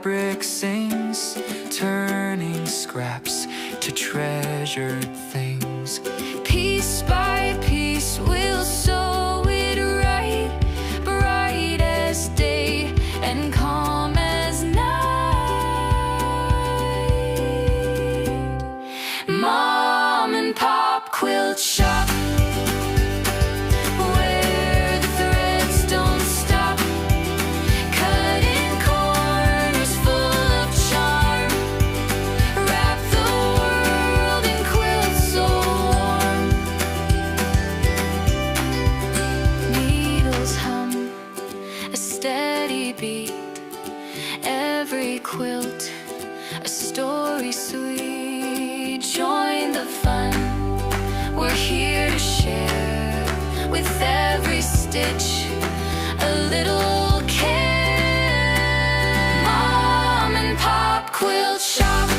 fabric sings, turning scraps to treasured things. Piece by piece we'll sew it right, bright as day and calm as night. Mom and Pop Quilt Shop, where the threads don't stop, cutting corners full of charm, wrap the world in quilts so warm. Needles hum a steady beat, every quilt a story sweet. Join the fun, we're here to share, with every stitch a little care. Mom and Pop Quilt Shop,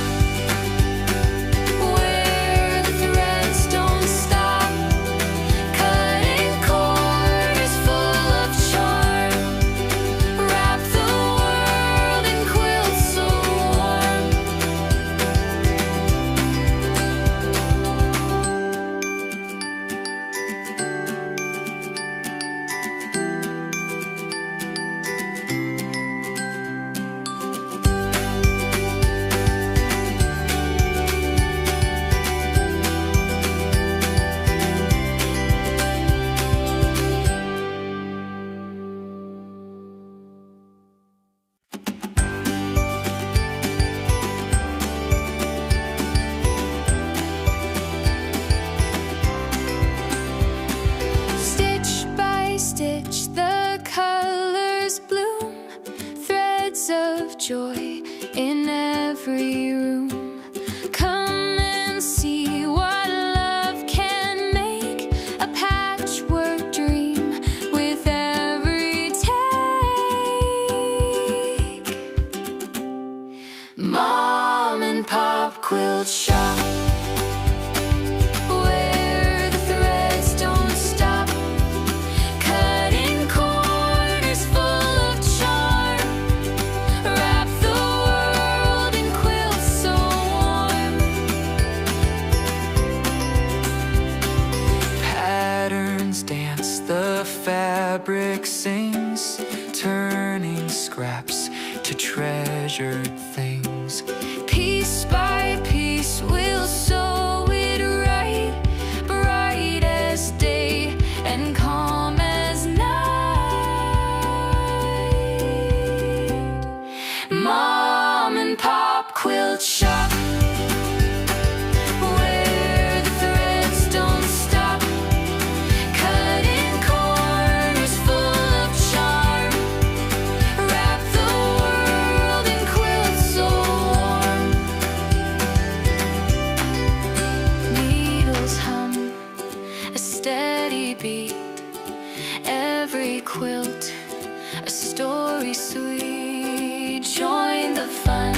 where the threads don't stop, cutting corners full of charm, wrap the world in quilts so warm. Stitch by stitch the colors bloom, threads of joy in every room. Come and see what love can make, a patchwork dream with every take. Mom and Pop Quilt Shop, where the threads don't stop, cutting corners full of charm, wrap the world in quilts so warm. Patterns dance, the fabric sings, turning scraps to treasured things. Piece by piece we'll sew it right, bright as day and calm as night. Mom and Pop Quilt Shop, where the threads don't stop, cutting corners full of charm, wrap the world in quilts so warm. Needles hum a steady beat, every quilt a story sweet. Join the fun,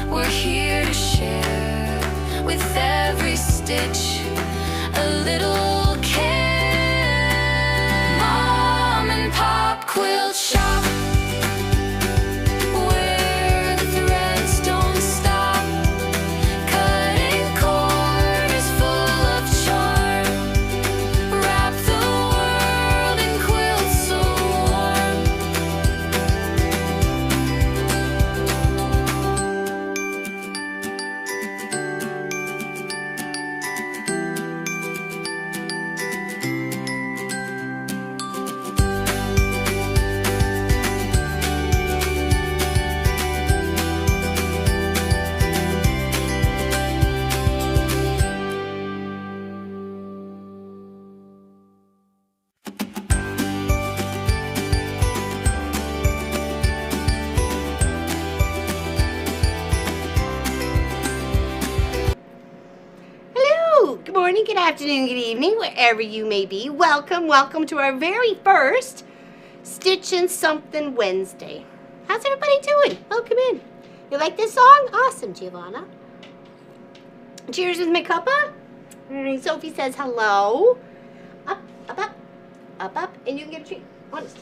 we're here to share, with every stitch a little care. Mom and Pop Quilt Shop, where the threads don't stop, cutting corners full of charm, wrap the world in quilts so warm. Hello, good morning, good afternoon, good evening, wherever you may be. Welcome, welcome to our very first Stitchin' Something Wednesday. How's everybody doing? Welcome in. You like this song? Awesome, Giovanna. Cheers with my cuppa. Sophie says hello. Up, up, up, up, up, and you can get a treat. Honest.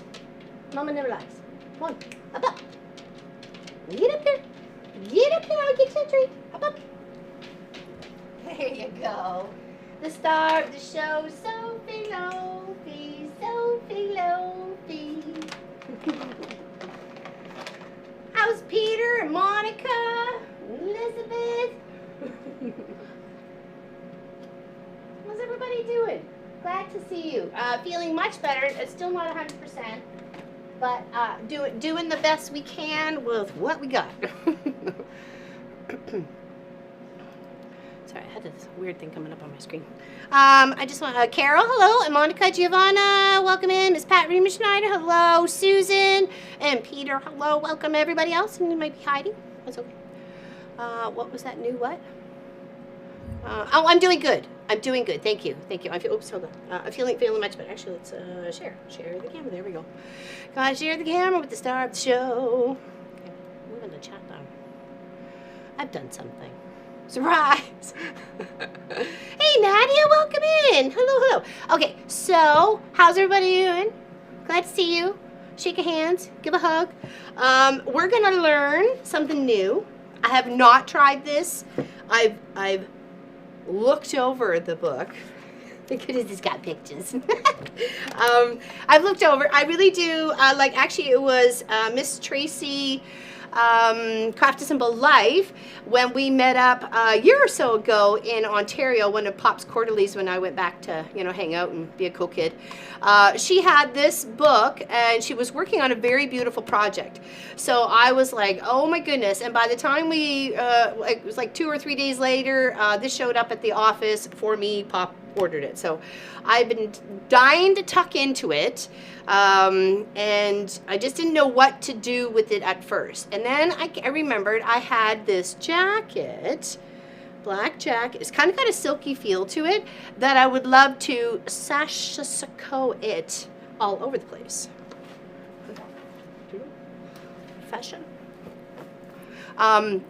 Mama never lies. One, up, up. Get up there. Get up there. I'll get you a treat. Up, up. There you go. The star of the show, Sophie Lofi, Sophie Lofi. How's Peter and Monica? Elizabeth? How's everybody doing? Glad to see you. Feeling much better. It's still not 100%, but doing the best we can with what we got. Sorry, I had this weird thing coming up on my screen. I just want Carol, hello, and Monica, Giovanna, welcome in. Miss Pat Riemer Schneider, hello. Susan and Peter, hello. Welcome everybody else, and you might be hiding. That's okay. What was that new what? Oh, I'm doing good. I'm doing good. Thank you. Thank you. I feel. Oops, hold on. I'm feeling much better. Actually, let's share the camera. There we go. Gotta share the camera with the star of the show. Okay, moving the chat down. I've done something. Surprise! Hey Nadia, welcome in. Hello, hello. Okay, so how's everybody doing? Glad to see you. Shake a hand, give a hug. We're gonna learn something new. I have not tried this. I've looked over the book because it's got pictures. I've looked over. I really do like. Actually, it was Miss Tracy. Craft a Simple Life when we met up a year or so ago in Ontario, one of Pop's quarterlies when I went back to, you know, hang out and be a cool kid. She had this book and she was working on a very beautiful project. So I was like, oh my goodness. And by the time we, it was like 2 or 3 days later, this showed up at the office for me. Pop ordered it. So I've been dying to tuck into it. And I just didn't know what to do with it at first. And then I remembered I had this jacket, black jacket. It's kind of got a silky feel to it that I would love to Sashiko it all over the place. Fashion.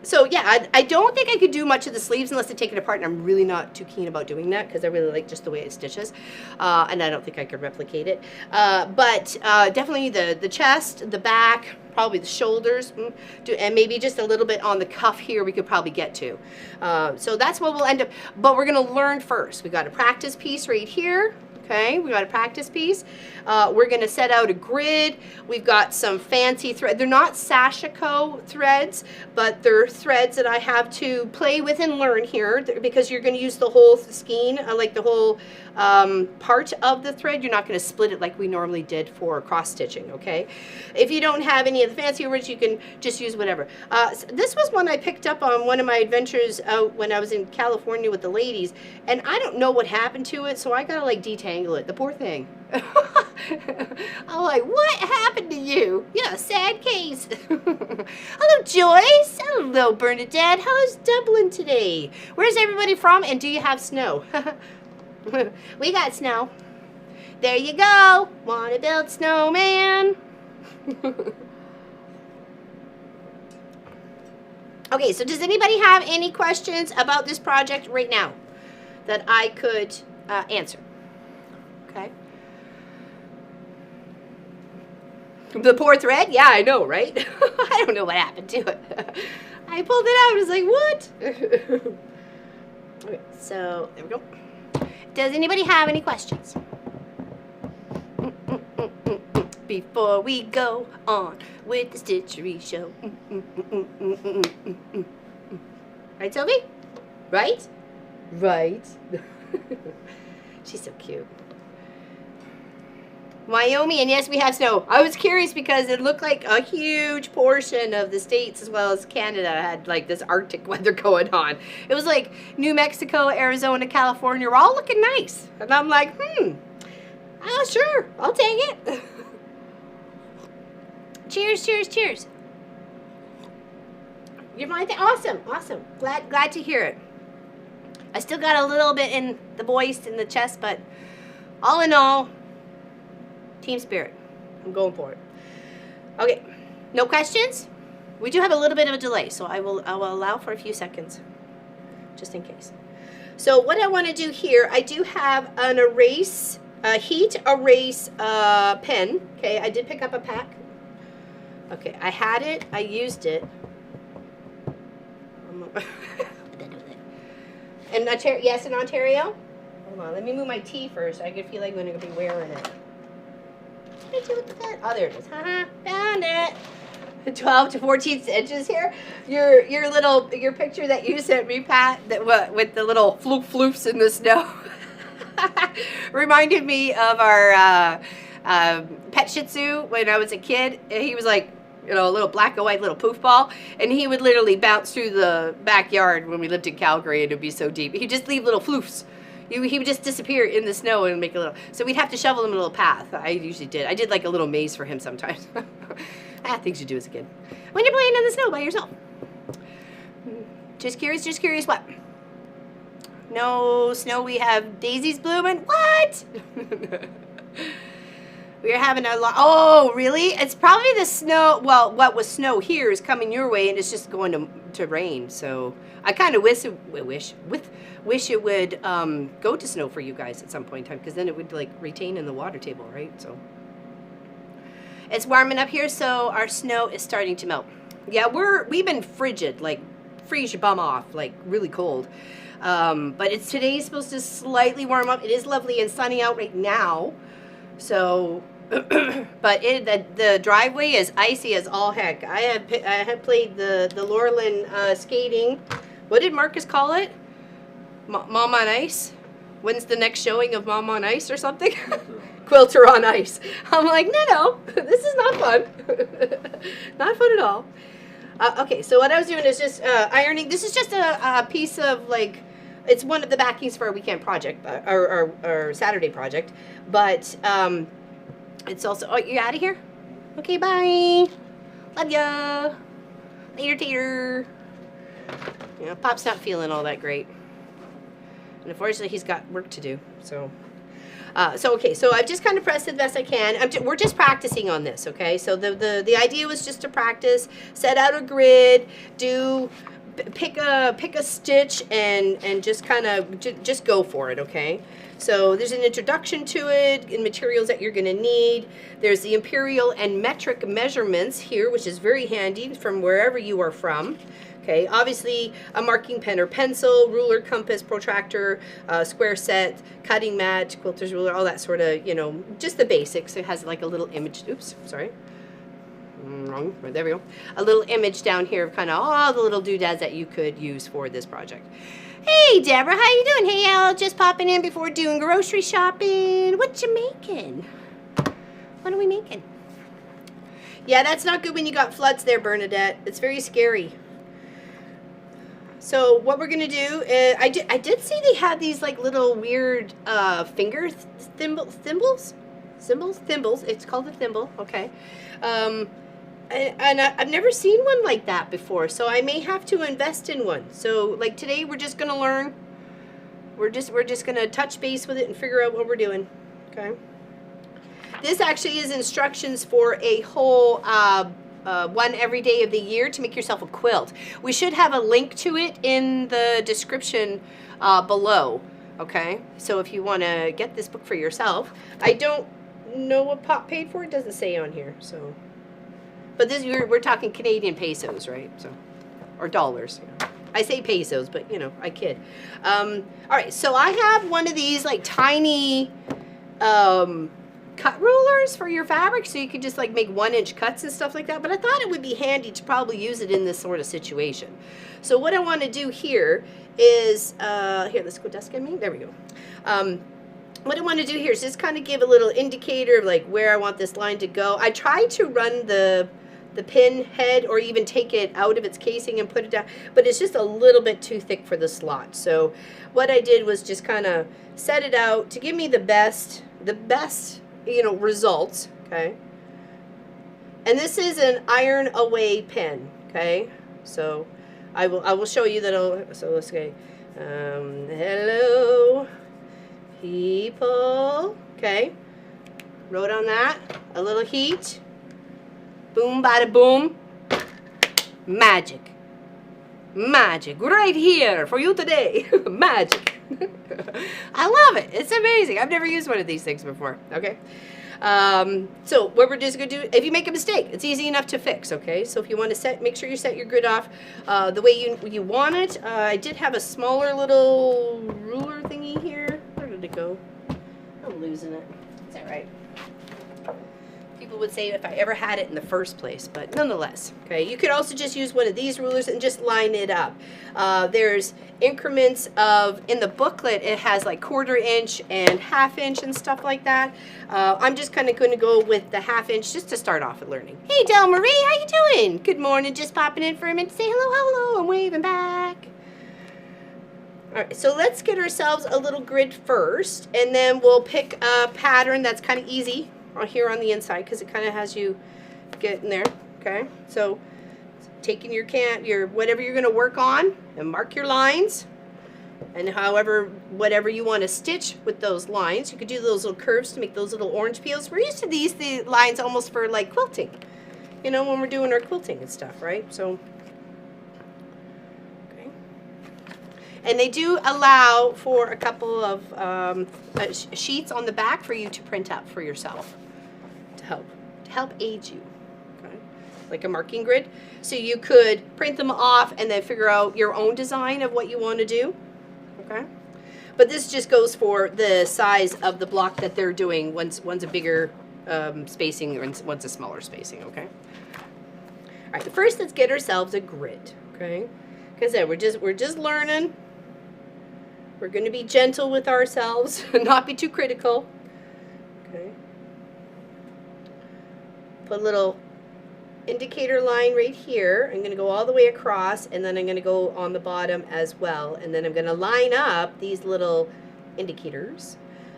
So yeah, I don't think I could do much of the sleeves unless I take it apart, and I'm really not too keen about doing that because I really like just the way it stitches, and I don't think I could replicate it. But definitely the chest, the back, probably the shoulders, and maybe just a little bit on the cuff here we could probably get to. So that's what we'll end up, but we're going to learn first. We got a practice piece right here. Okay, we got a practice piece. We're going to set out a grid. We've got some fancy thread. They're not Sashiko threads, but they're threads that I have to play with and learn here because you're going to use the whole skein, like the whole part of the thread. You're not going to split it like we normally did for cross stitching, okay? If you don't have any of the fancy words, you can just use whatever. This was one I picked up on one of my adventures out when I was in California with the ladies, and I don't know what happened to it, so I got to like detangle it. The poor thing. I'm like, what happened to you? Yeah, sad case. Hello, Joyce. Hello, Bernadette. How's Dublin today? Where's everybody from? And do you have snow? We got snow. There you go. Want to build snowman? Okay, so does anybody have any questions about this project right now that I could answer? Okay. The poor thread? Yeah, I know, right? I don't know what happened to it. I pulled it out. I was like, what? Okay, so there we go. Does anybody have any questions? Before we go on with the Stitchery show. Right, Sophie? Right? Right. She's so cute. Wyoming, and yes, we have snow. I was curious because it looked like a huge portion of the states as well as Canada had like this Arctic weather going on. It was like New Mexico, Arizona, California were all looking nice. And I'm like, oh, sure, I'll take it. Cheers, cheers, cheers. You're fine? Awesome, awesome. Glad to hear it. I still got a little bit in the voice and the chest, but all in all, team spirit. I'm going for it. Okay, no questions? We do have a little bit of a delay, so I will allow for a few seconds, just in case. So what I want to do here, I do have an erase, a heat erase pen. Okay, I did pick up a pack. Okay, I had it. I used it. In Ontario, yes, in Ontario. Hold on, let me move my tea first. I could feel like I'm going to be wearing it. What did I do with that? Oh, there it is. Haha, found it. 12 to 14 inches here. Your picture that you sent me, Pat, that with the little floofs in the snow, reminded me of our pet Shih Tzu when I was a kid. He was like, you know, a little black and white little poof ball, and he would literally bounce through the backyard when we lived in Calgary, and it'd be so deep. He'd just leave little floofs. He would just disappear in the snow and make a little. So we'd have to shovel him a little path. I usually did. I did like a little maze for him sometimes. Things you do as a kid when you're playing in the snow by yourself. Just curious what? No snow, we have daisies blooming. What? We are having a lot. Oh, really? It's probably the snow. Well, what was snow here is coming your way, and it's just going to rain. So I kind of wish it would go to snow for you guys at some point in time, because then it would like retain in the water table, right? So it's warming up here, so our snow is starting to melt. Yeah, we've been frigid, like freeze your bum off, like really cold. But today's supposed to slightly warm up. It is lovely and sunny out right now. So, but the driveway is icy as all heck. I had played the Laurelin skating. What did Marcus call it? Mom on Ice? When's the next showing of Mom on Ice or something? Quilter on Ice. I'm like, no, this is not fun. Not fun at all. Okay, so what I was doing is just ironing. This is just a piece of like, it's one of the backings for our weekend project, our Saturday project. But it's also, oh, you out of here? Okay, bye. Love ya. Later, tater. You know, Pop's not feeling all that great. And unfortunately, he's got work to do, so. Okay, so I've just kind of pressed it the best I can. We're just practicing on this, okay? So the idea was just to practice, set out a grid, pick a stitch, and just kind of just go for it, okay? So there's an introduction to it, and materials that you're going to need. There's the imperial and metric measurements here, which is very handy from wherever you are from. Okay, obviously a marking pen or pencil, ruler, compass, protractor, square set, cutting mat, quilter's ruler, all that sort of, you know, just the basics. It has like a little image. Oops, sorry. Wrong. There we go. A little image down here of kind of all the little doodads that you could use for this project. Hey, Deborah, how you doing? Hey, Al, just popping in before doing grocery shopping. What you making? What are we making? Yeah, that's not good when you got floods there, Bernadette. It's very scary. So what we're gonna do is, I did see they had these like little weird finger thimbles. It's called a thimble. Okay, and I've never seen one like that before, so I may have to invest in one. So like today we're just gonna learn. We're just gonna touch base with it and figure out what we're doing. Okay. This actually is instructions for a whole. One every day of the year to make yourself a quilt. We should have a link to it in the description below. Okay, so if you want to get this book for yourself, I don't know what Pop paid for. It doesn't say on here. So, but this we're talking Canadian pesos, right? So, or dollars. You know. I say pesos, but you know I kid. All right, so I have one of these like tiny. Cut rulers for your fabric, so you could just like make 1-inch cuts and stuff like that, but I thought it would be handy to probably use it in this sort of situation. So what I want to do here is here, let's go desk at me. There we go. What I want to do here is just kind of give a little indicator of like where I want this line to go. I tried to run the pin head or even take it out of its casing and put it down, but it's just a little bit too thick for the slot. So what I did was just kind of set it out to give me the best you know, results, okay? And this is an iron away pen, okay? So I will show you that. So let's go. Hello, people. Okay. Wrote on that. A little heat. Boom, bada boom. Magic. Magic. Right here for you today. Magic. I love it. It's amazing. I've never used one of these things before. Okay. So what we're just going to do, if you make a mistake, it's easy enough to fix, okay? So if you want to make sure you set your grid off the way you want it. I did have a smaller little ruler thingy here. Where did it go? I'm losing it. Is that right? People would say if I ever had it in the first place, but nonetheless, okay? You could also just use one of these rulers and just line it up. There's increments of, in the booklet, it has like 1/4 inch and 1/2 inch and stuff like that. I'm just kind of going to go with the 1/2 inch just to start off with learning. Hey, Del Marie, how you doing? Good morning, just popping in for a minute to say hello, hello. I'm waving back. All right, so let's get ourselves a little grid first, and then we'll pick a pattern that's kind of easy here on the inside because it kind of has you get in there. Okay, so taking your whatever you're going to work on and mark your lines, and whatever you want to stitch with those lines. You could do those little curves to make those little orange peels. We're used to the lines almost for like quilting, you know, when we're doing our quilting and stuff, right? So. And they do allow for a couple of sheets on the back for you to print out for yourself to help aid you, okay? Like a marking grid. So you could print them off and then figure out your own design of what you want to do, okay? But this just goes for the size of the block that they're doing. One's a bigger spacing and one's a smaller spacing, okay? All right, first let's get ourselves a grid, okay? Because then we're just learning. We're going to be gentle with ourselves, not be too critical. Okay. Put a little indicator line right here. I'm going to go all the way across, and then I'm going to go on the bottom as well. And then I'm going to line up these little indicators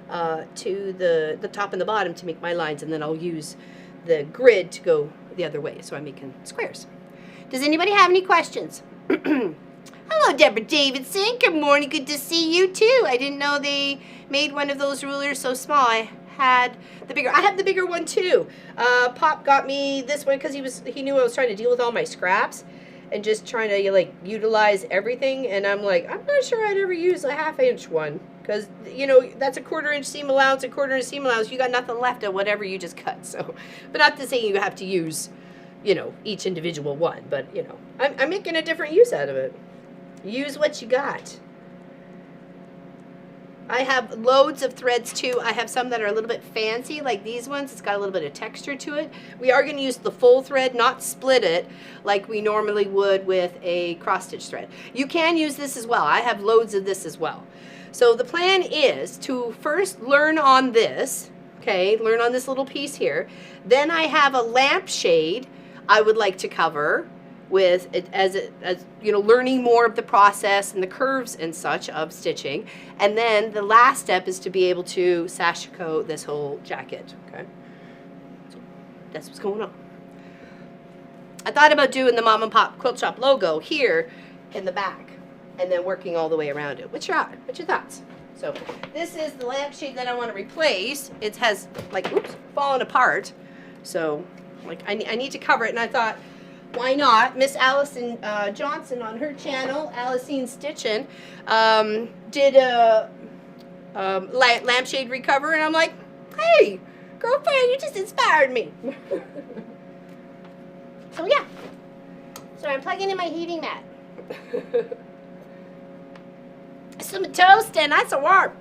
to the top and the bottom to make my lines, and then I'll use the grid to go the other way. So I'm making squares. Does anybody have any questions? Hello, Deborah Davidson. Good morning. Good to see you, too. I didn't know they made one of those rulers so small. I have the bigger one, too. Pop got me this one because he knew I was trying to deal with all my scraps and just trying to, like, utilize everything. And I'm like, I'm not sure I'd ever use a 1/2 inch one because, you know, that's a 1/4 inch seam allowance, a 1/4 inch seam allowance. You got nothing left of whatever you just cut. So, but not to say you have to use, you know, each individual one. But, you know, I'm making a different use out of it. Use what you got. I have loads of threads too. I have some that are a little bit fancy, like these ones. It's got a little bit of texture to it. We are going to use the full thread, not split it like we normally would with a cross stitch thread. You can use this as well. I have loads of this as well. So the plan is to first learn on this, okay, learn on this little piece here. Then I have a lampshade I would like to cover with it as you know, learning more of the process and the curves and such of stitching. And then the last step is to be able to Sashiko this whole jacket, okay? So that's what's going on. I thought about doing the Mom and Pop Quilt Shop logo here in the back and then working all the way around it. What's your thoughts? So this is the lampshade that I want to replace. It has, like, oops, fallen apart. So, like, I need to cover it, and I thought, why not? Miss Allison Johnson on her channel, Allisine Stitchin', did a lampshade recover, and I'm like, hey, girlfriend, you just inspired me. So yeah, so I'm plugging in my heating mat. Some toast and that's a warm.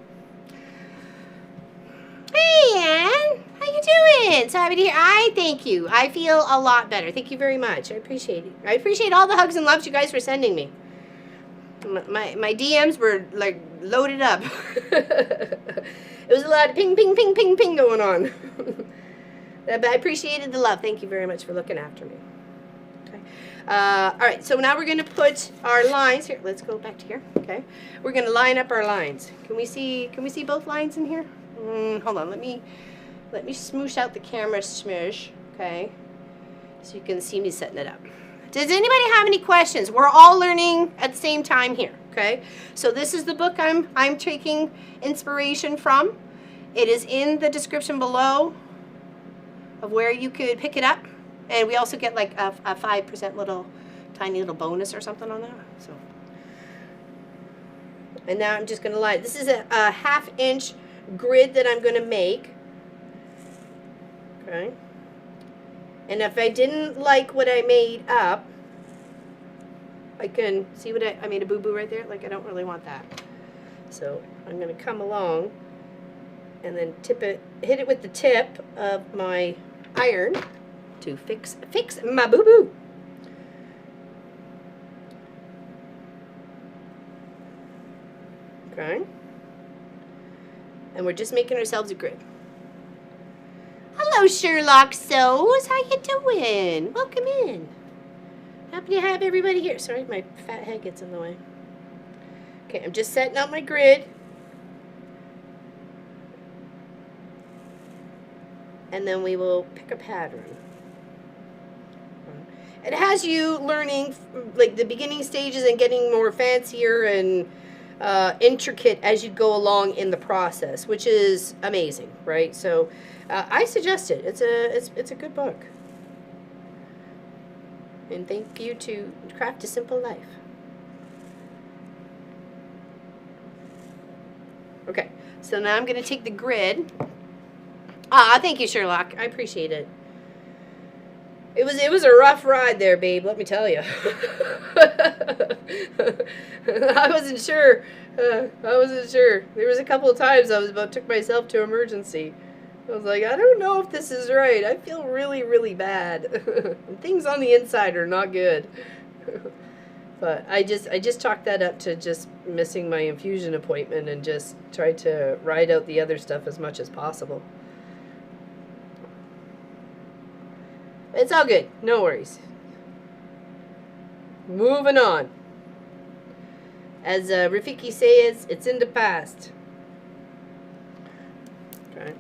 Hey, Ann. How you doing? So happy to hear. Thank you. I feel a lot better. Thank you very much. I appreciate it. I appreciate all the hugs and loves you guys were sending me. My DMs were like loaded up. It was a lot of ping, ping, ping, ping, ping going on. But I appreciated the love. Thank you very much for looking after me. Okay. All right. So now we're going to put our lines here. Let's go back to here. Okay. We're going to line up our lines. Can we see both lines in here? Hold on. Let me smoosh out the camera smoosh, okay, so you can see me setting it up. Does anybody have any questions? We're all learning at the same time here, okay? So this is the book I'm taking inspiration from. It is in the description below of where you could pick it up, and we also get like a 5% little tiny little bonus or something on that. So, and now I'm just going to line. This is a 1/2 inch grid that I'm going to make. Okay. And if I didn't like what I made up, I can see what I made a boo-boo right there. Like, I don't really want that. So I'm going to come along and then hit it with the tip of my iron to fix my boo-boo. Okay. And we're just making ourselves a grid. Hello, Sherlock Sows. How you doing? Welcome in. Happy to have everybody here. Sorry, my fat head gets in the way. Okay, I'm just setting up my grid. And then we will pick a pattern. It has you learning like the beginning stages and getting more fancier and intricate as you go along in the process, which is amazing, right? So I suggest it. It's a good book. And thank you to Craft a Simple Life. Okay, so now I'm going to take the grid. Thank you, Sherlock. I appreciate it. It was a rough ride there, babe, let me tell you. I wasn't sure. There was a couple of times I was took myself to emergency. I was like, I don't know if this is right. I feel really, really bad. Things on the inside are not good. But I just chalked that up to just missing my infusion appointment and just tried to ride out the other stuff as much as possible. It's all good. No worries. Moving on. As Rafiki says, it's in the past. Okay.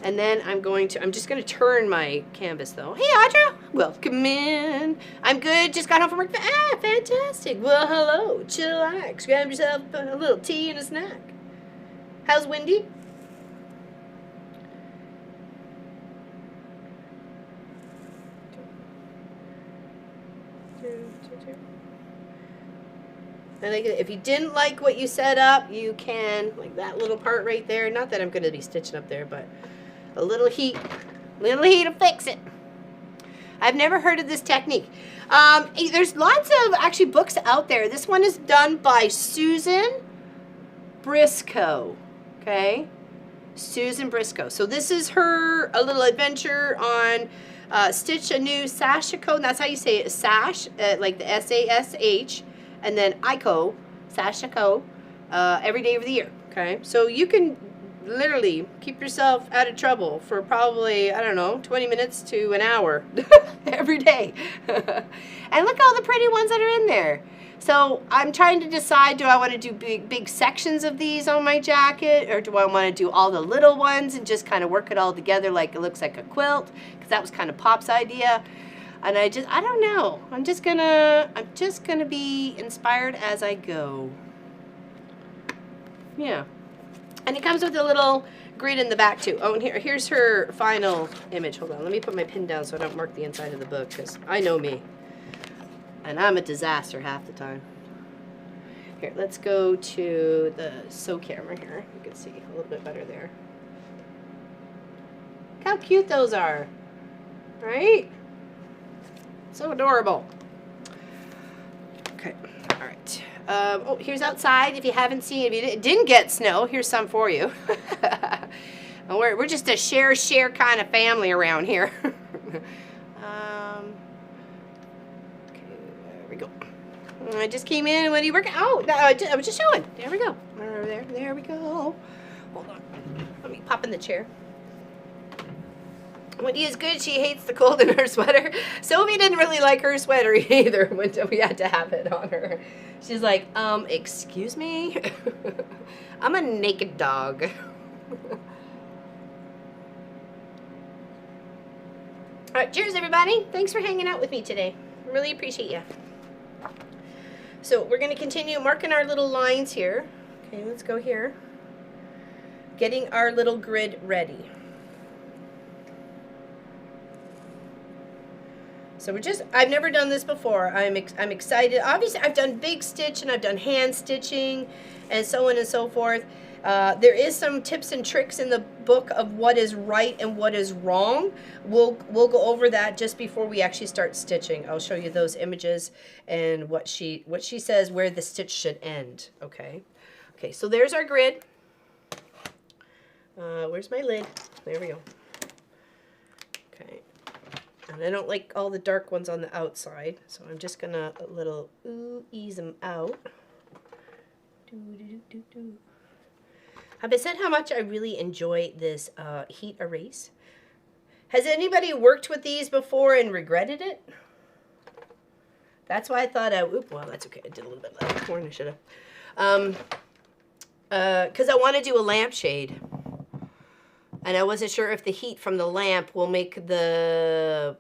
And then I'm just going to turn my canvas though. Hey, Audra. Welcome in. I'm good. Just got home from work. Fantastic. Well, hello. Chillax. Grab yourself a little tea and a snack. How's Wendy? And if you didn't like what you set up, you can, like that little part right there. Not that I'm going to be stitching up there, but a little heat will fix it. I've never heard of this technique. There's lots of actually books out there. This one is done by Susan Briscoe. Okay, Susan Briscoe. So this is a little adventure on Stitch a New Sashiko. And that's how you say it, sash, like the S-A-S-H. And then Iko, Sashiko, every day of the year, okay? So you can literally keep yourself out of trouble for probably, I don't know, 20 minutes to an hour every day. And look at all the pretty ones that are in there. So I'm trying to decide, do I want to do big sections of these on my jacket, or do I want to do all the little ones and just kind of work it all together like it looks like a quilt? Because that was kind of Pop's idea. And I don't know. I'm just gonna be inspired as I go. Yeah. And it comes with a little grid in the back too. Oh, and here's her final image. Hold on, let me put my pen down so I don't mark the inside of the book, because I know me. And I'm a disaster half the time. Here, let's go to the sew camera here. You can see a little bit better there. Look how cute those are, right? So adorable. Okay, all right. Oh, here's outside. If you haven't seen, if you didn't get snow, here's some for you. We're just a share kind of family around here. Okay, there we go. I just came in. When you work? Oh, I was just showing. There we go. There we go. Hold on. Let me pop in the chair. Wendy is good. She hates the cold in her sweater. Sophie didn't really like her sweater either when we had to have it on her. She's like, excuse me? I'm a naked dog. All right, cheers, everybody. Thanks for hanging out with me today. Really appreciate you. So we're going to continue marking our little lines here. Okay, let's go here. Getting our little grid ready. So I've never done this before. I'm excited. Obviously, I've done big stitch and I've done hand stitching and so on and so forth. There is some tips and tricks in the book of what is right and what is wrong. We'll go over that just before we actually start stitching. I'll show you those images and what she says where the stitch should end. Okay. Okay, so there's our grid. Where's my lid? There we go. Okay. And I don't like all the dark ones on the outside, so I'm just gonna ease them out. Have I said how much I really enjoy this heat erase? Has anybody worked with these before and regretted it? That's why I thought well, that's okay. I did a little bit less more than I should have. Because I want to do a lampshade. And I wasn't sure if the heat from the lamp will make it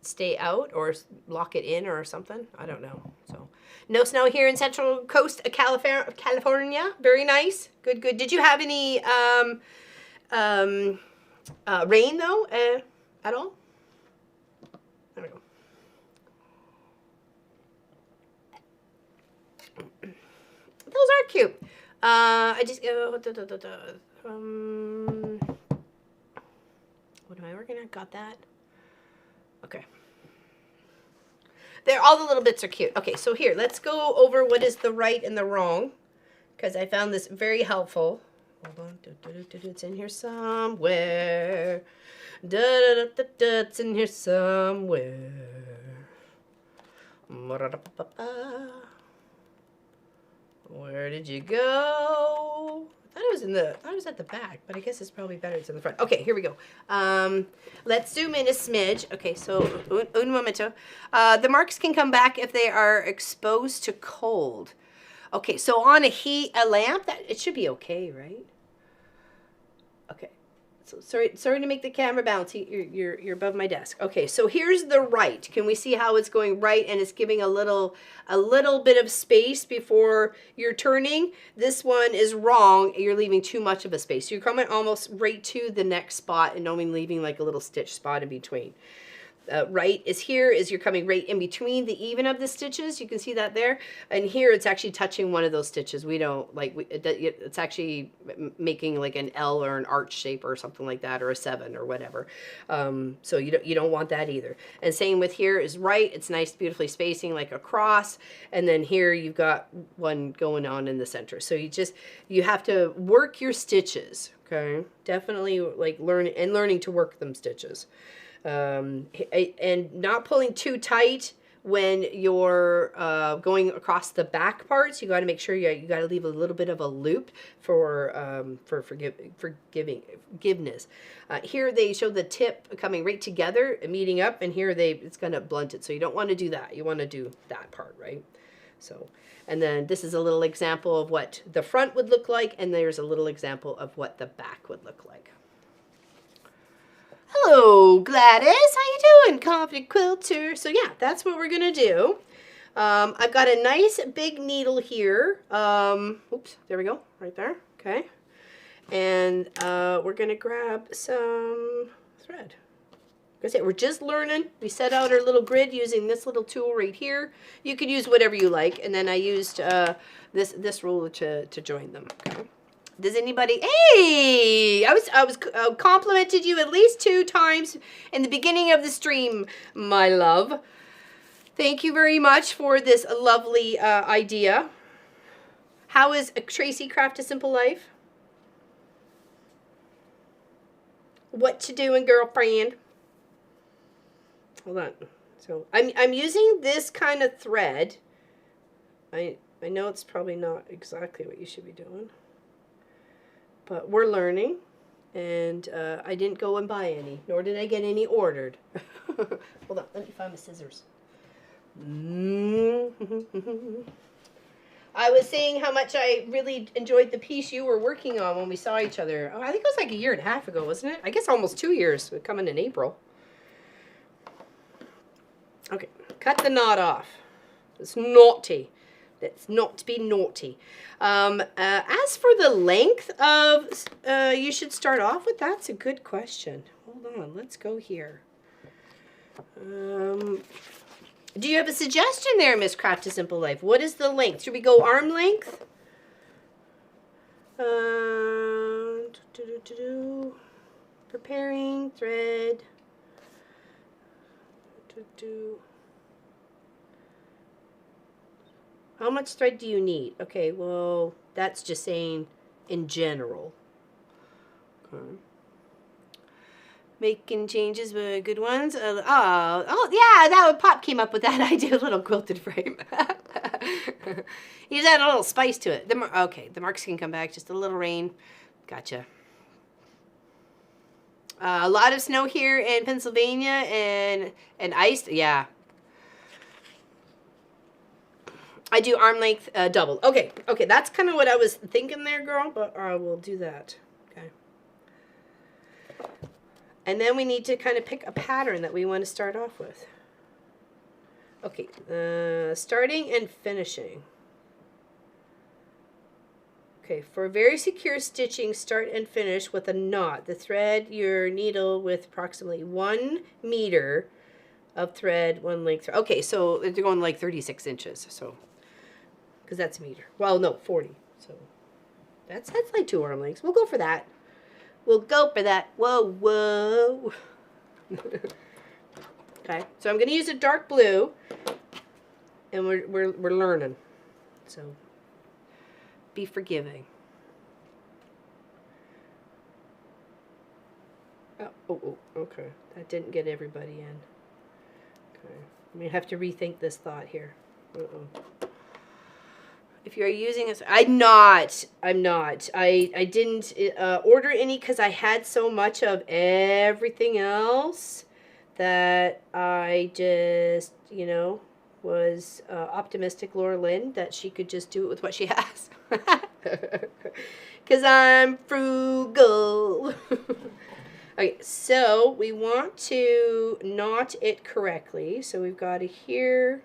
stay out or lock it in or something. I don't know. So no snow here in Central Coast of California. Very nice. Good, good. Did you have any rain though at all? There we go. Those are cute. I just what am I working at? Got that. Okay. All the little bits are cute. Okay, so here, let's go over what is the right and the wrong, because I found this very helpful. Hold on. It's in here somewhere. It's in here somewhere. Where did you go? I was at the back, but I guess it's probably better it's in the front. Okay, here we go. Let's zoom in a smidge. Okay, so un momento. The marks can come back if they are exposed to cold. Okay, so on a lamp, it should be okay, right? Okay. So sorry to make the camera bouncy. You're above my desk. Okay, so here's the right. Can we see how it's going right and it's giving a little bit of space before you're turning? This one is wrong. You're leaving too much of a space. You're coming almost right to the next spot and only leaving like a little stitch spot in between. Right is here is you're coming right in between the even of the stitches. You can see that there, and here it's actually touching one of those stitches. We don't like it's actually making like an L or an arch shape or something like that, or a 7 or whatever. So you don't want that either. And same with here is right. It's nice, beautifully spacing like a cross, and then here you've got one going on in the center. So you have to work your stitches. Okay, definitely like learning to work them stitches. And not pulling too tight when you're going across the back parts. You got to make sure you got to leave a little bit of a loop for forgiveness. Here they show the tip coming right together, meeting up, and here it's going to blunt it. So you don't want to do that. You want to do that part, right? So, and then this is a little example of what the front would look like, and there's a little example of what the back would look like. Hello, Gladys. How you doing, Confident Quilter? So yeah, that's what we're gonna do. I've got a nice big needle here. Oops, there we go, right there. Okay, and we're gonna grab some thread. Like I said, we're just learning. We set out our little grid using this little tool right here. You could use whatever you like, and then I used this ruler to join them. Okay. Does anybody? Hey, I was complimented you at least 2 times in the beginning of the stream, my love. Thank you very much for this lovely idea. How is Tracy Craft a Simple Life? What you doing, girlfriend? Hold on. So I'm using this kind of thread. I know it's probably not exactly what you should be doing. But we're learning, and I didn't go and buy any, nor did I get any ordered. Hold on, let me find my scissors. I was saying how much I really enjoyed the piece you were working on when we saw each other. Oh, I think it was like 1.5 years ago, wasn't it? I guess almost 2 years, coming in April. Okay, cut the knot off. It's naughty. That's not to be naughty. As for the length of, you should start off with, that's a good question. Hold on, let's go here. Do you have a suggestion there, Miss Craft a Simple Life? What is the length? Should we go arm length? Preparing thread. How much thread do you need? Okay, well, that's just saying in general. Okay. Making changes, but good ones. Oh, yeah, that would Pop came up with that idea. A little quilted frame. You just add a little spice to it. Okay, the marks can come back. Just a little rain. Gotcha. A lot of snow here in Pennsylvania and ice. Yeah. I do arm length double. Okay, that's kind of what I was thinking there, girl, but I will do that. Okay. And then we need to kind of pick a pattern that we want to start off with. Okay, starting and finishing. Okay, for very secure stitching, start and finish with a knot. The thread your needle with approximately 1 meter of thread, 1 length. Okay, so they're going like 36 inches, so, because that's a meter. Well, no, 40, so that's like 2 arm lengths. We'll go for that. We'll go for that. Whoa, whoa. Okay, so I'm going to use a dark blue, and we're learning, so be forgiving. Oh, okay. That didn't get everybody in. Okay, I may have to rethink this thought here. If you're using this, I'm not. I didn't order any because I had so much of everything else that I just, you know, was optimistic Laura Lynn that she could just do it with what she has. Because I'm frugal. Okay, so we want to knot it correctly. So we've got it here,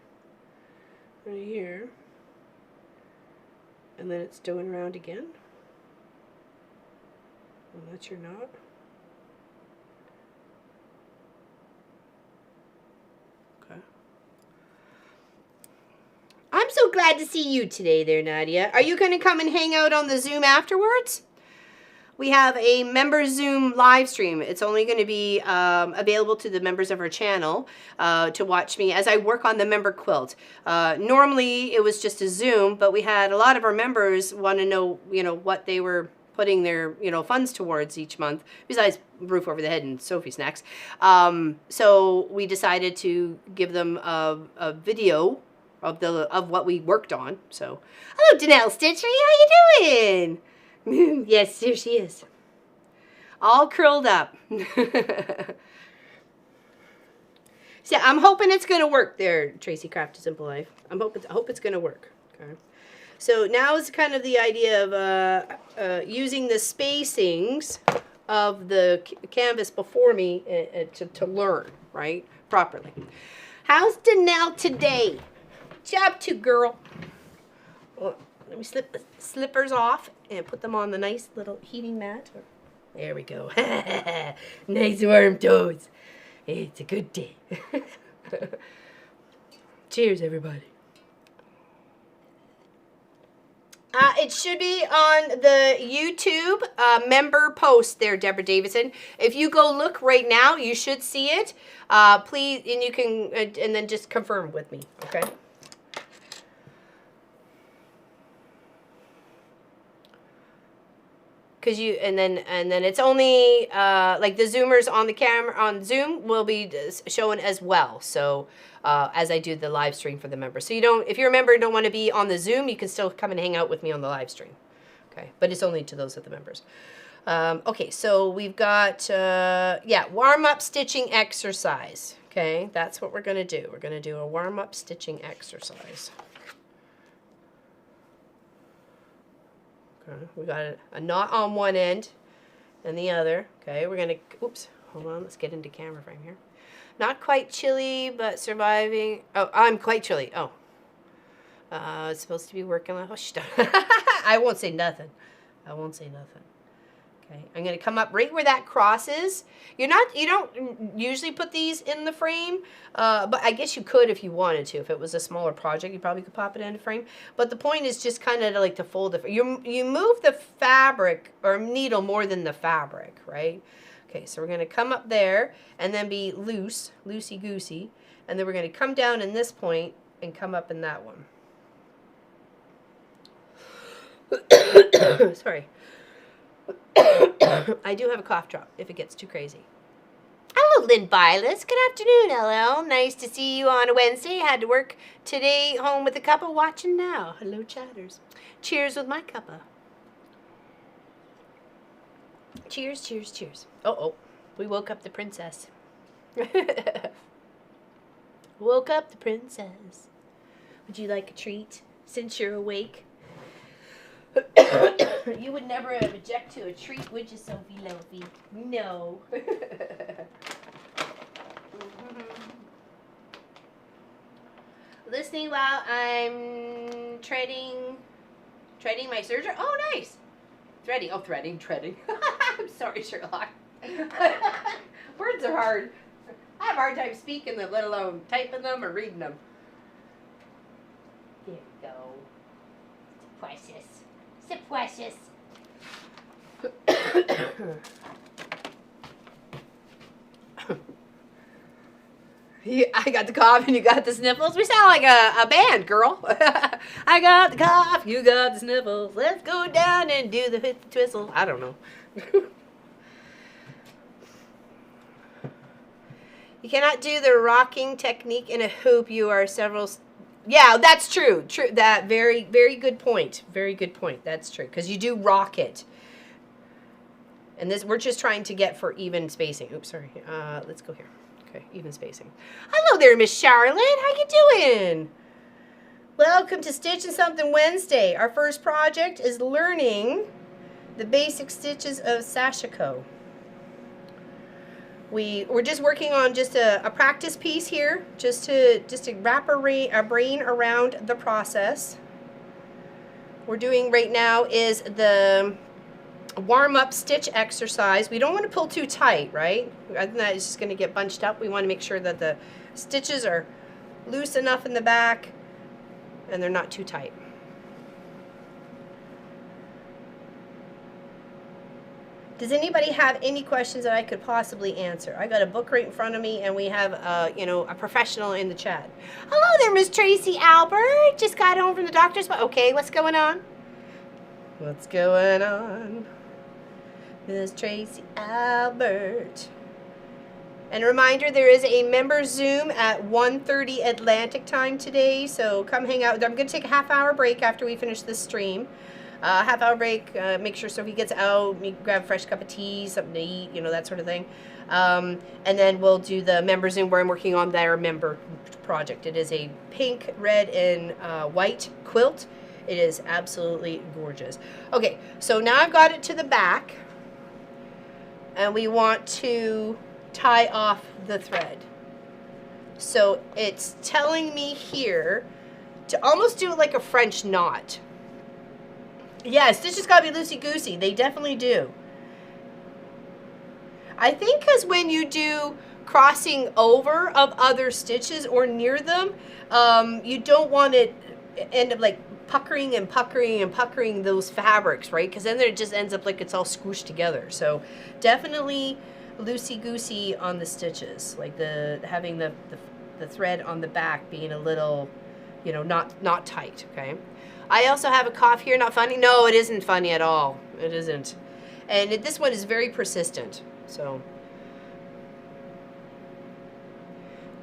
right here. And then it's going around again. And that's your knot. Okay. I'm so glad to see you today there, Nadia. Are you going to come and hang out on the Zoom afterwards? We have a member Zoom live stream. It's only going to be available to the members of our channel to watch me as I work on the member quilt. Normally it was just a Zoom, but we had a lot of our members want to know, you know, what they were putting their, you know, funds towards each month, besides roof over the head and Sophie snacks. So we decided to give them a video of what we worked on. So, hello, Danelle Stitchery, how you doing? Yes, there she is. All curled up. So I'm hoping it's going to work there, Tracy Craft to Simple Life. I hope it's going to work. Okay. So now is kind of the idea of using the spacings of the canvas before me to learn, right, properly. How's Danelle today? Job to girl. Well, let me slip the slippers off and put them on the nice little heating mat. There we go. Nice warm toes. It's a good day. Cheers, everybody. It should be on the YouTube member post there, Deborah Davidson. If you go look right now, you should see it. Please, and you can, and then just confirm with me, okay? Because you, and then it's only like the Zoomers on the camera on Zoom will be shown as well. So as I do the live stream for the members, so you don't, if you're a member and don't want to be on the Zoom, you can still come and hang out with me on the live stream. Okay, but it's only to those of the members. Okay, so we've got yeah, warm up stitching exercise. Okay, that's what we're gonna do. We're gonna do a warm up stitching exercise. Okay, we got a knot on one end and the other. Okay, we're gonna, oops, hold on, let's get into camera frame here. Not quite chilly, but surviving. Oh, I'm quite chilly. Oh, it's supposed to be working. Oh, I won't say nothing. I won't say nothing. Okay, I'm going to come up right where that crosses. You don't usually put these in the frame, but I guess you could if you wanted to. If it was a smaller project, you probably could pop it in a frame. But the point is just kind of like to fold it. You move the fabric or needle more than the fabric, right? Okay, so we're going to come up there and then be loosey-goosey. And then we're going to come down in this point and come up in that one. Sorry. I do have a cough drop if it gets too crazy. Hello, Lynn Vilas. Good afternoon, hello. Nice to see you on a Wednesday. Had to work today, home with a cuppa, watching now. Hello, chatters. Cheers with my cuppa. Cheers, cheers, cheers. Oh, we woke up the princess. Woke up the princess. Would you like a treat since you're awake? You would never object to a treat, would you, Sophie Lofi? No. Listening while I'm treading my serger. Oh, nice. Threading. I'm sorry, Sherlock. Words are hard. I have a hard time speaking them, let alone typing them or reading them. There we go. Precious. So precious. I got the cough and you got the sniffles. We sound like a band, girl. I got the cough, you got the sniffles. Let's go down and do the twistle. I don't know. You cannot do the rocking technique in a hoop. You are several... Yeah, that's true. True. That very, very good point. Very good point. That's true. Because you do rock it. And this, we're just trying to get for even spacing. Oops, sorry. Let's go here. Okay, even spacing. Hello there, Miss Charlotte. How you doing? Welcome to Stitching Something Wednesday. Our first project is learning the basic stitches of Sashiko. We're just working on just a practice piece here, just to wrap our brain around the process. We're doing right now is the warm-up stitch exercise. We don't want to pull too tight, right? I think that is just going to get bunched up. We want to make sure that the stitches are loose enough in the back and they're not too tight. Does anybody have any questions that I could possibly answer? I got a book right in front of me, and we have, a professional in the chat. Hello there, Miss Tracy Albert. Just got home from the doctor's. Okay, what's going on? What's going on, Miss Tracy Albert? And a reminder, there is a member Zoom at 1:30 Atlantic time today, so come hang out. I'm going to take a half-hour break after we finish this stream. Half-hour break, make sure Sophie gets out, grab a fresh cup of tea, something to eat, that sort of thing. And then we'll do the member Zoom where I'm working on their member project. It is a pink, red, and white quilt. It is absolutely gorgeous. Okay, so now I've got it to the back, and we want to tie off the thread. So it's telling me here to almost do it like a French knot. Yeah, stitches gotta be loosey-goosey. They definitely do. I think because when you do crossing over of other stitches or near them, you don't want it end up like puckering and puckering and puckering those fabrics, right? Because then it just ends up like it's all squished together. So definitely loosey-goosey on the stitches, like having the thread on the back being a little, not tight. Okay. I also have a cough here. Not funny? No, it isn't funny at all. It isn't. And this one is very persistent. So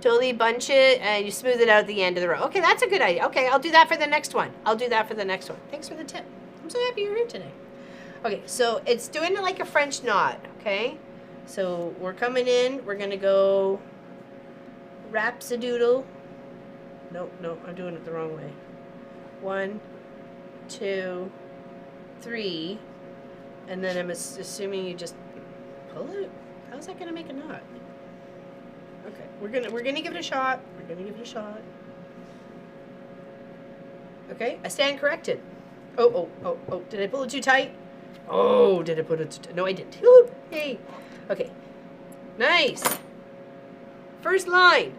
totally bunch it and you smooth it out at the end of the row. Okay, that's a good idea. Okay, I'll do that for the next one. Thanks for the tip. I'm so happy you're here today. Okay, so it's doing it like a French knot. Okay, so we're coming in. We're gonna go rhapsadoodle. Nope, I'm doing it the wrong way. 1, 2, 3, and then I'm assuming you just pull it. How's that gonna make a knot? Okay, we're gonna give it a shot. Okay, I stand corrected. Oh, did I pull it too tight? Oh, did I put it? No, I didn't. Ooh, hey. Okay. Nice. First line.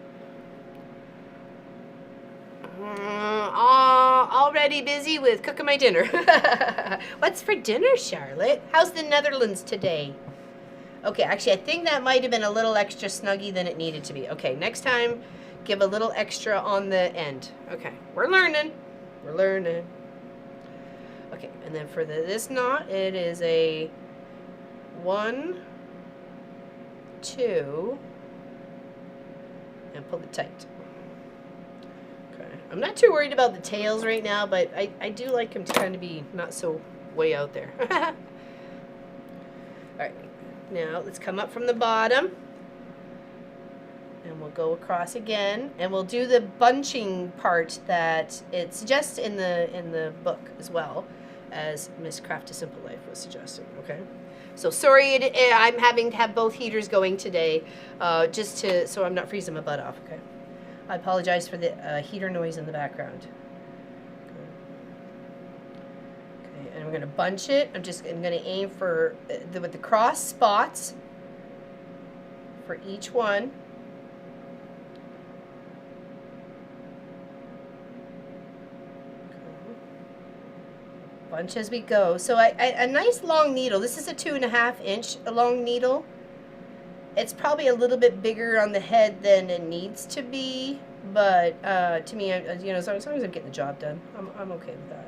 Already busy with cooking my dinner. What's for dinner, Charlotte? How's the Netherlands today? Okay, actually, I think that might have been a little extra snuggy than it needed to be. Okay, next time, give a little extra on the end. Okay, we're learning. We're learning. Okay, and then for this knot, it is a 1, 2, and pull it tight. Okay, I'm not too worried about the tails right now, but I do like them to kind of be not so way out there. All right, now let's come up from the bottom, and we'll go across again, and we'll do the bunching part that it suggests in the book as well as Miss Craft a Simple Life was suggesting. Okay, so sorry I'm having to have both heaters going today, just so I'm not freezing my butt off. Okay, I apologize for the heater noise in the background. Okay, and we're gonna bunch it. I'm gonna aim for with the cross spots for each one. Bunch as we go. So a nice long needle. This is a 2.5 inch long needle. It's probably a little bit bigger on the head than it needs to be, but to me, you know, as long as I'm getting the job done, I'm okay with that.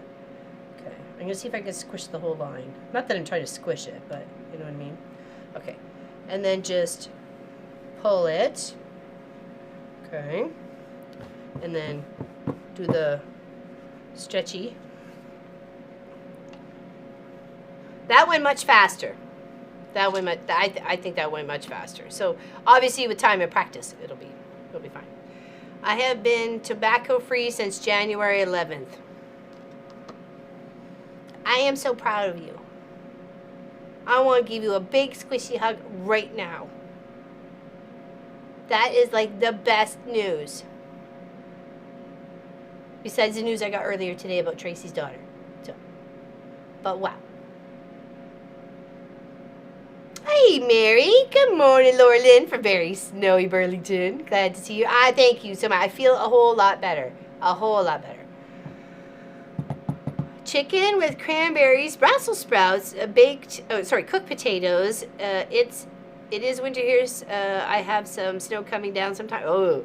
Okay, I'm gonna see if I can squish the whole line. Not that I'm trying to squish it, but you know what I mean. Okay, and then just pull it. Okay, and then do the stretchy. That went much faster. That went I think that went much faster. So obviously with time and practice, it'll be fine. I have been tobacco free since January 11th. I am so proud of you. I want to give you a big squishy hug right now. That is like the best news. Besides the news I got earlier today about Tracy's daughter. So, but wow. Hey, Mary. Good morning, Laura Lynn from very snowy Burlington. Glad to see you. Thank you so much. I feel a whole lot better. A whole lot better. Chicken with cranberries, Brussels sprouts, cooked potatoes. It is winter here. I have some snow coming down sometime. Oh.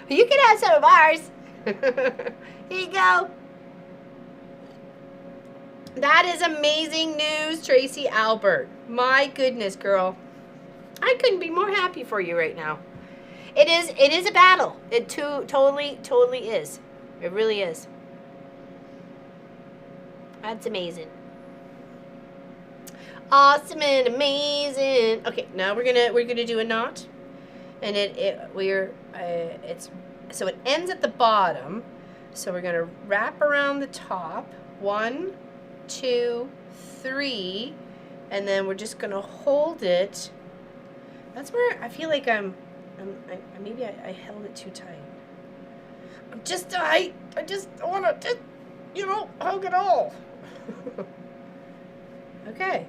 You can have some of ours. Here you go. That is amazing news, Tracy Albert. My goodness, girl. I couldn't be more happy for you right now. It is a battle. It totally is. It really is. That's amazing. Awesome and amazing. Okay, now we're gonna do a knot, and so it ends at the bottom. So we're gonna wrap around the top. 1, 2, 3, and then we're just gonna hold it. That's where I feel like maybe I held it too tight. I just wanna hug it all. Okay.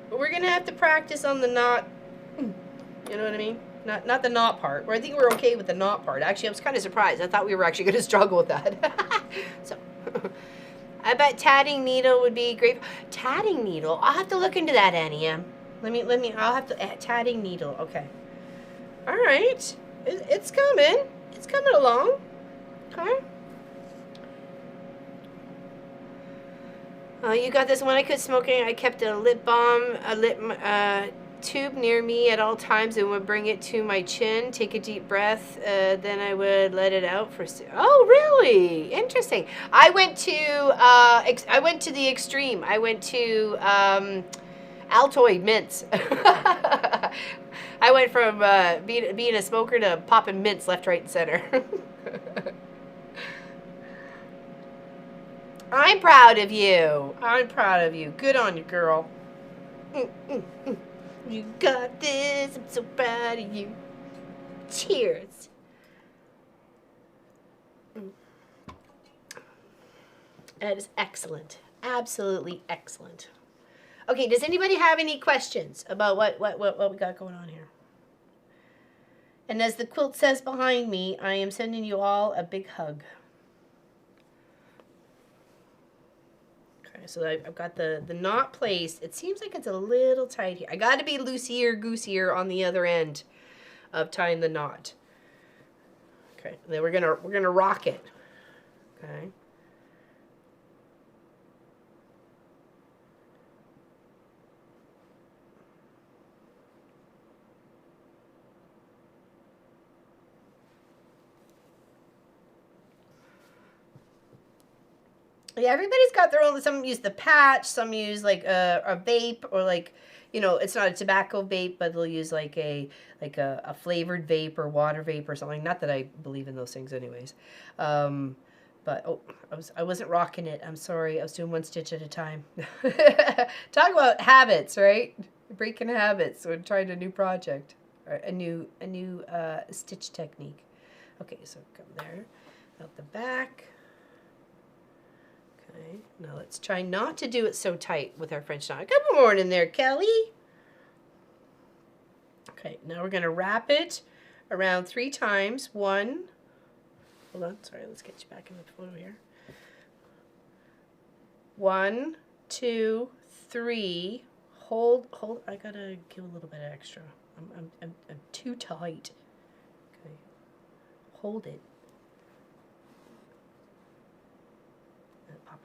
We're gonna have to practice on the knot. You know what I mean? Not the knot part. Where I think we're okay with the knot part. Actually, I was kind of surprised. I thought we were actually gonna struggle with that. So. I bet tatting needle would be great. Tatting needle? I'll have to look into that, Annie. I'll have to, tatting needle, okay. All right, it's coming. It's coming along, okay. You got this. When I quit smoking, I kept a lip balm, tube near me at all times and would bring it to my chin, take a deep breath, then I would let it out for... Oh, really? Interesting. I went to the extreme. I went to Altoid mints. I went from being a smoker to popping mints left, right, and center. I'm proud of you. I'm proud of you. Good on you, girl. You got this. I'm so proud of you. Cheers. That is excellent. Absolutely excellent. Okay, does anybody have any questions about what we got going on here? And as the quilt says behind me, I am sending you all a big hug. Okay, so I've got the knot placed. It seems like it's a little tight here. I got to be loosier-goosier on the other end of tying the knot. Okay, then we're gonna rock it. Okay. Yeah, everybody's got their own. Some use the patch, some use like a vape, or like, you know, it's not a tobacco vape, but they'll use like a flavored vape or water vape or something. Not that I believe in those things, anyways. But oh, I wasn't rocking it. I'm sorry. I was doing one stitch at a time. Talk about habits, right? Breaking habits. We're trying a new project, or a new stitch technique. Okay, so come there, out the back. Okay, now let's try not to do it so tight with our French knot. Good morning there, Kelly. Okay, now we're going to wrap it around 3 times. 1, hold on, sorry, let's get you back in the photo here. 1, 2, 3. Hold. I gotta give a little bit extra. I'm too tight. Okay, hold it.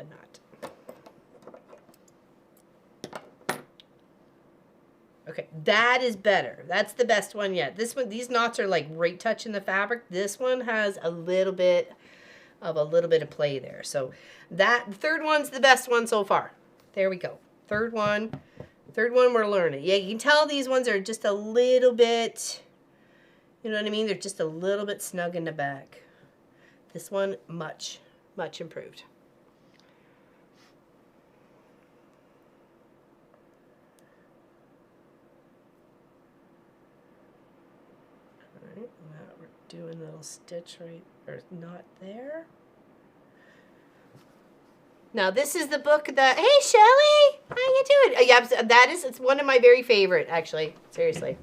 A knot. Okay, that is better. That's the best one yet. This one, these knots are like right touching the fabric. This one has a little bit of play there. So that third one's the best one so far. There we go. Third one we're learning. Yeah, you can tell these ones are just a little bit, you know what I mean? They're just a little bit snug in the back. This one, much improved. Doing a little stitch right, or not there. Now this is the book that, hey Shelly, how you doing? Yeah, it's one of my very favorite, actually, seriously.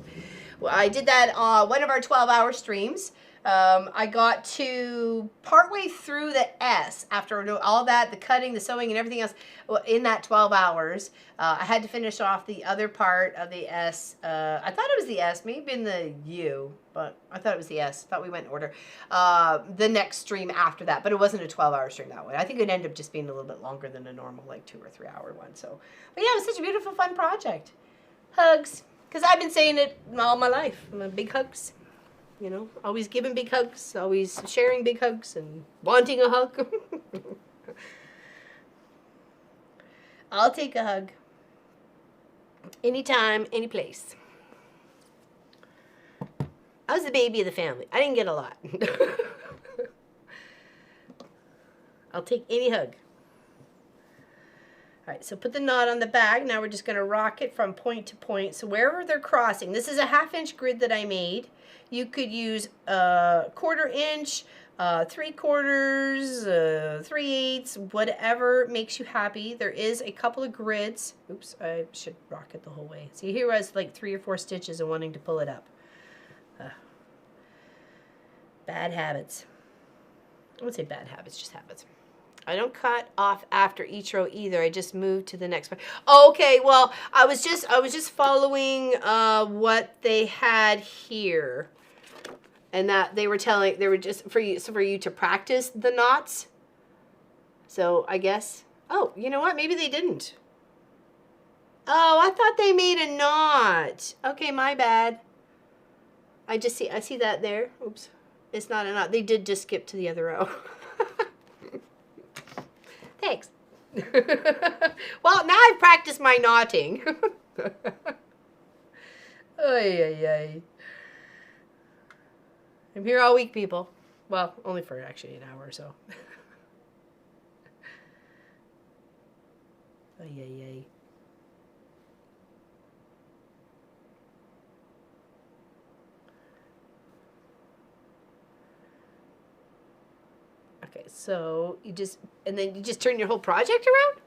Well, I did that on one of our 12-hour streams. I got to partway through the S after all that, the cutting, the sewing, and everything else. Well, in that 12 hours, I had to finish off the other part of the S. I thought it was the S, maybe in the U, but I thought it was the S. Thought we went in order. The next stream after that, but it wasn't a 12-hour stream that way. I think it ended up just being a little bit longer than a normal, like 2 or 3 hour one. So, but yeah, it was such a beautiful, fun project. Hugs, because I've been saying it all my life. Big hugs. You know, always giving big hugs, always sharing big hugs, and wanting a hug. I'll take a hug. Anytime, any place. I was the baby of the family. I didn't get a lot. I'll take any hug. All right, so put the knot on the bag. Now we're just going to rock it from point to point. So wherever they're crossing, this is a 1/2 grid that I made. You could use a 1/4 inch, 3/4, 3/8, whatever makes you happy. There is a couple of grids. Oops, I should rock it the whole way. See, here was like 3 or 4 stitches and wanting to pull it up. Bad habits. I wouldn't say bad habits, just habits. I don't cut off after each row either. I just move to the next one. Okay, well, I was just following what they had here, and that they were just for you to practice the knots. So I guess. Oh, you know what? Maybe they didn't. Oh, I thought they made a knot. Okay, my bad. I see that there. Oops, it's not a knot. They did just skip to the other row. Thanks. Well, now I've practiced my knotting. Ay. I'm here all week, people. Well, only for actually an hour or so. Ay. Okay, so you just, and then you just turn your whole project around?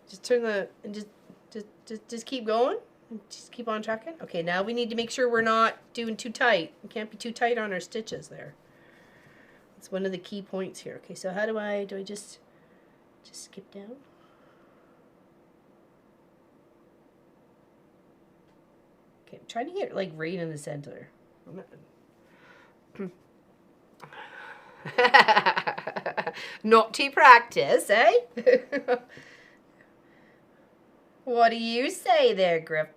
Just turn the, and just keep going? Just keep on trucking? Okay, now we need to make sure we're not doing too tight. We can't be too tight on our stitches there. It's one of the key points here. Okay, so how do I just skip down? Okay, I'm trying to get like right in the center. Naughty practice, eh? What do you say there, Grip?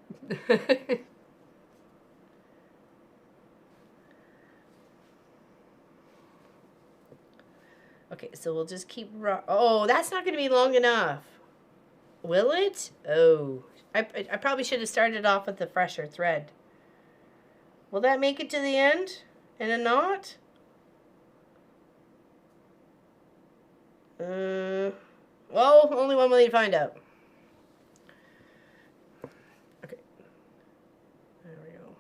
Okay, so we'll just keep... Oh, that's not going to be long enough. Will it? Oh. I probably should have started off with the fresher thread. Will that make it to the end in a knot? Well, only one way to find out. Okay. There we go.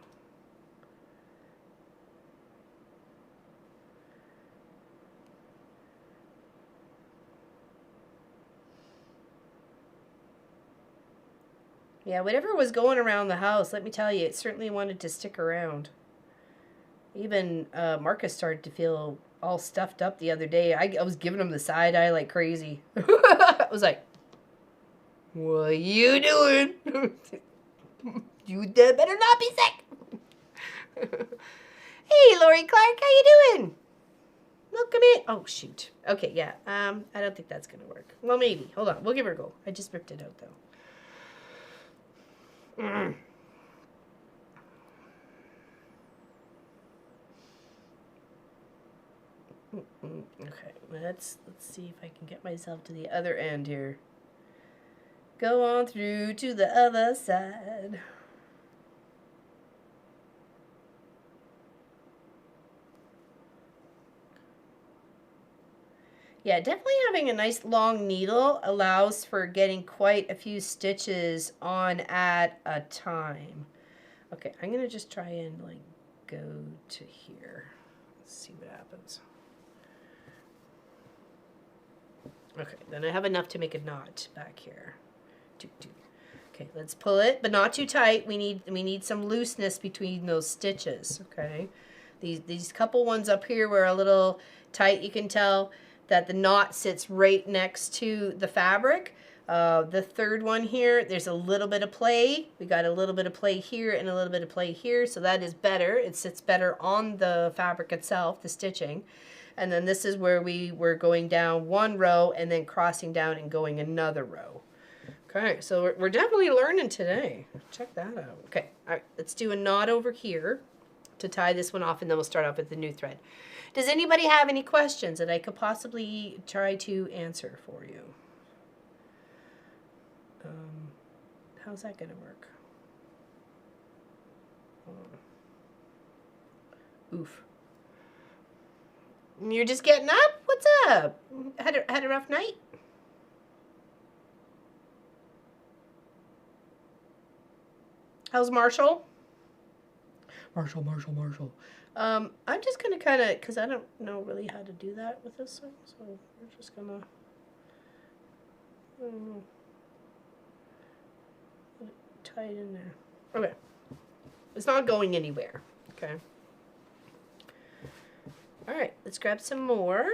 Yeah, whatever was going around the house, let me tell you, it certainly wanted to stick around. Even Marcus started to feel all stuffed up the other day. I was giving him the side eye like crazy. I was like, what are you doing? You better not be sick. Hey, Lori Clark, how you doing? Welcome in. Oh, shoot. Okay, yeah. I don't think that's going to work. Well, maybe. Hold on. We'll give her a go. I just ripped it out, though. Okay, let's see if I can get myself to the other end here. Go on through to the other side. Yeah, definitely having a nice long needle allows for getting quite a few stitches on at a time. Okay, I'm gonna just try and like go to here. Let's see what happens. Okay, then I have enough to make a knot back here. Okay, let's pull it, but not too tight. We need some looseness between those stitches. Okay, these couple ones up here were a little tight. You can tell that the knot sits right next to the fabric. The third one here, there's a little bit of play. We got a little bit of play here and a little bit of play here, so that is better. It sits better on the fabric itself, the stitching. And then this is where we were going down one row and then crossing down and going another row. Okay, so we're definitely learning today. Check that out. Okay, all right, let's do a knot over here to tie this one off, and then we'll start off with the new thread. Does anybody have any questions that I could possibly try to answer for you? How's that gonna work? Oof. You're just getting up? What's up? Had a rough night? How's Marshall? Marshall. I'm just gonna kind of, because I don't know really how to do that with this one, so we're just gonna, tie it in there. Okay. It's not going anywhere. Okay. All right, let's grab some more.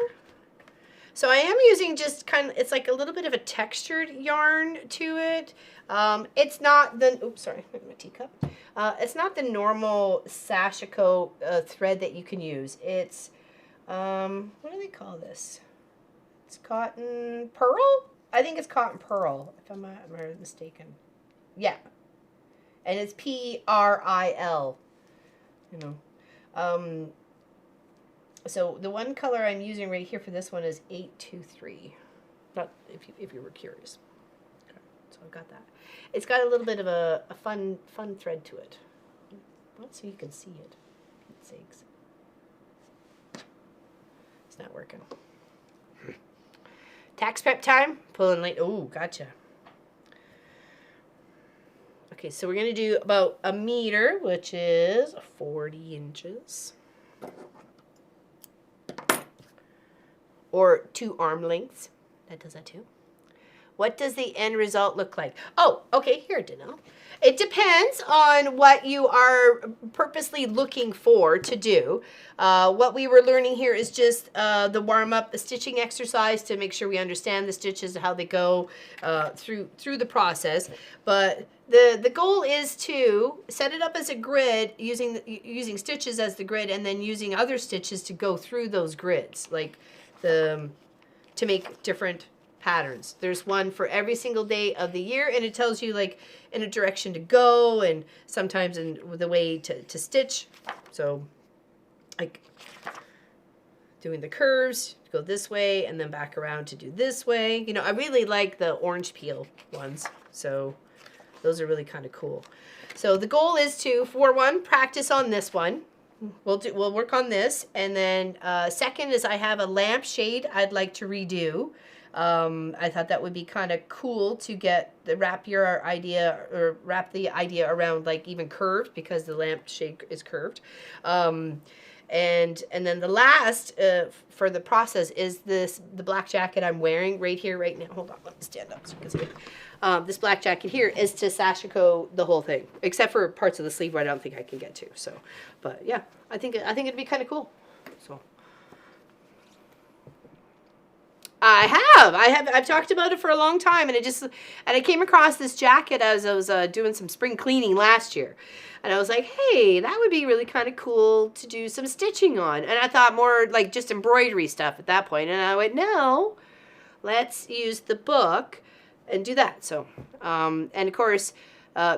So I am using just kind of, it's like a little bit of a textured yarn to it. It's not the, oops, sorry, my teacup. It's not the normal Sashiko thread that you can use. It's, what do they call this? It's cotton pearl? I think it's cotton pearl, if I'm not mistaken. Yeah. And it's P-R-I-L, you know. So the one color I'm using right here for this one is 823. Not if you were curious. Okay, so I've got that. It's got a little bit of a fun thread to it. Not so you can see it. Pete's sakes. It's not working. Tax prep time. Pulling late. Oh, gotcha. Okay, so we're gonna do about 1 meter, which is 40 inches. or 2 arm lengths. That does that too. What does the end result look like? Oh, okay, here, Danelle. It depends on what you are purposely looking for to do. What we were learning here is just the warm-up, the stitching exercise to make sure we understand the stitches, how they go through the process. But the goal is to set it up as a grid using stitches as the grid, and then using other stitches to go through those grids, like to make different patterns. There's one for every single day of the year, and it tells you like in a direction to go, and sometimes in the way to stitch. So like doing the curves, go this way and then back around to do this way. You know, I really like the orange peel ones, so those are really kind of cool. So the goal is to, for one, practice on this one. We'll work on this, and then second is I have a lampshade I'd like to redo. I thought that would be kind of cool to wrap the idea around like even curved, because the lampshade is curved. And then the last for the process is the black jacket I'm wearing right here right now. Hold on, let me stand up so you can see it. This black jacket here is to Sashiko the whole thing, except for parts of the sleeve where I don't think I can get to. So, but yeah, I think it'd be kind of cool. So. I've talked about it for a long time, and I came across this jacket as I was doing some spring cleaning last year, and I was like, hey, that would be really kind of cool to do some stitching on. And I thought more like just embroidery stuff at that point, and I went, no, let's use the book and do that. So, and of course,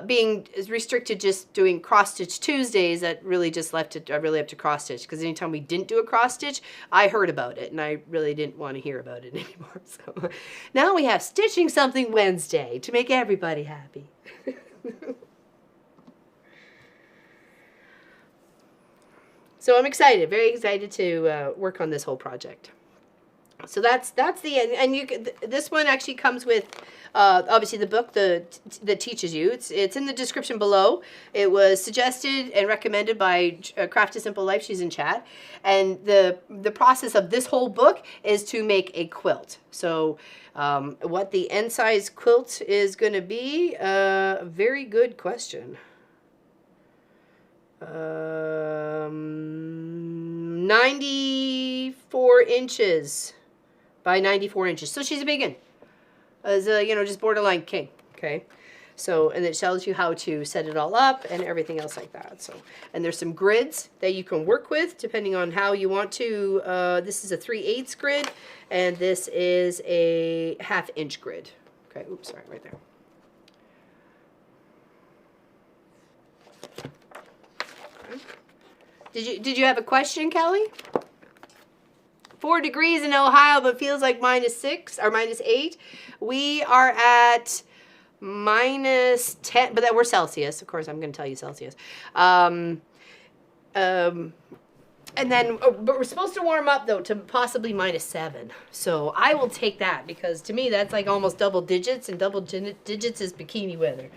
being restricted just doing cross stitch Tuesdays, that really just left it really up to cross stitch, because anytime we didn't do a cross stitch, I heard about it and I really didn't want to hear about it anymore. So now we have Stitching Something Wednesday to make everybody happy. So I'm excited, very excited to work on this whole project. So that's the end, and this one actually comes with obviously the book that teaches you. It's in the description below. It was suggested and recommended by Craft a Simple Life. She's in chat, and the process of this whole book is to make a quilt. So what the end size quilt is going to be, very good question. 94 inches by 94 inches. So she's a big one. As just borderline king. Okay. So, and it tells you how to set it all up and everything else like that. So, and there's some grids that you can work with depending on how you want to. This is a 3/8 grid, and this is a 1/2 inch grid. Okay. Oops, sorry, right there. Did you have a question, Kelly? 4 degrees in Ohio, but feels like -6 or -8. We are at -10, but that we're Celsius. Of course, I'm going to tell you Celsius. And then, but we're supposed to warm up though to possibly -7. So I will take that, because to me that's like almost double digits, and double digits is bikini weather.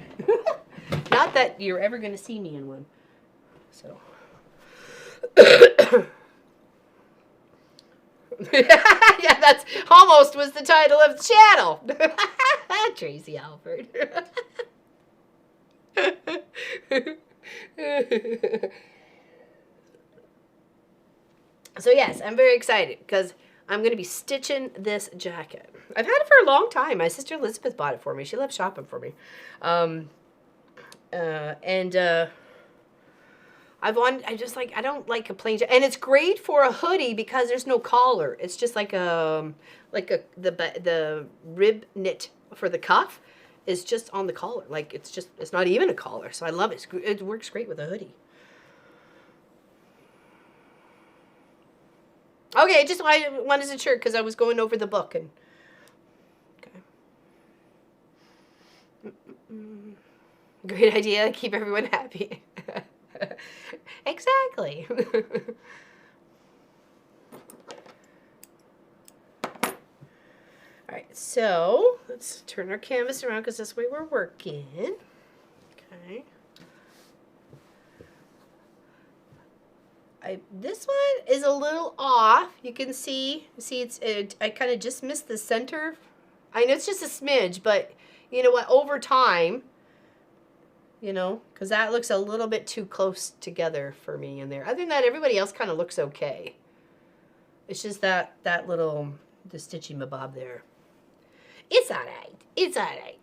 Not that you're ever going to see me in one. So. Yeah, that's almost was the title of the channel. Tracy Alford. So yes, I'm very excited because I'm going to be stitching this jacket. I've had it for a long time. My sister Elizabeth bought it for me. She loves shopping for me. I don't like a plain jacket, and it's great for a hoodie because there's no collar. It's just like the rib knit for the cuff is just on the collar. Like it's not even a collar. So I love it. It works great with a hoodie. Okay, I wasn't sure because I was going over the book and. Okay. Great idea. Keep everyone happy. Exactly. Alright, so let's turn our canvas around because that's the way we're working. Okay. This one is a little off. You can see I kind of just missed the center. I know it's just a smidge, but you know what? Over time, you know, because that looks a little bit too close together for me in there. Other than that, everybody else kind of looks okay. It's just that little, the stitchy mabob there. It's all right. It's all right.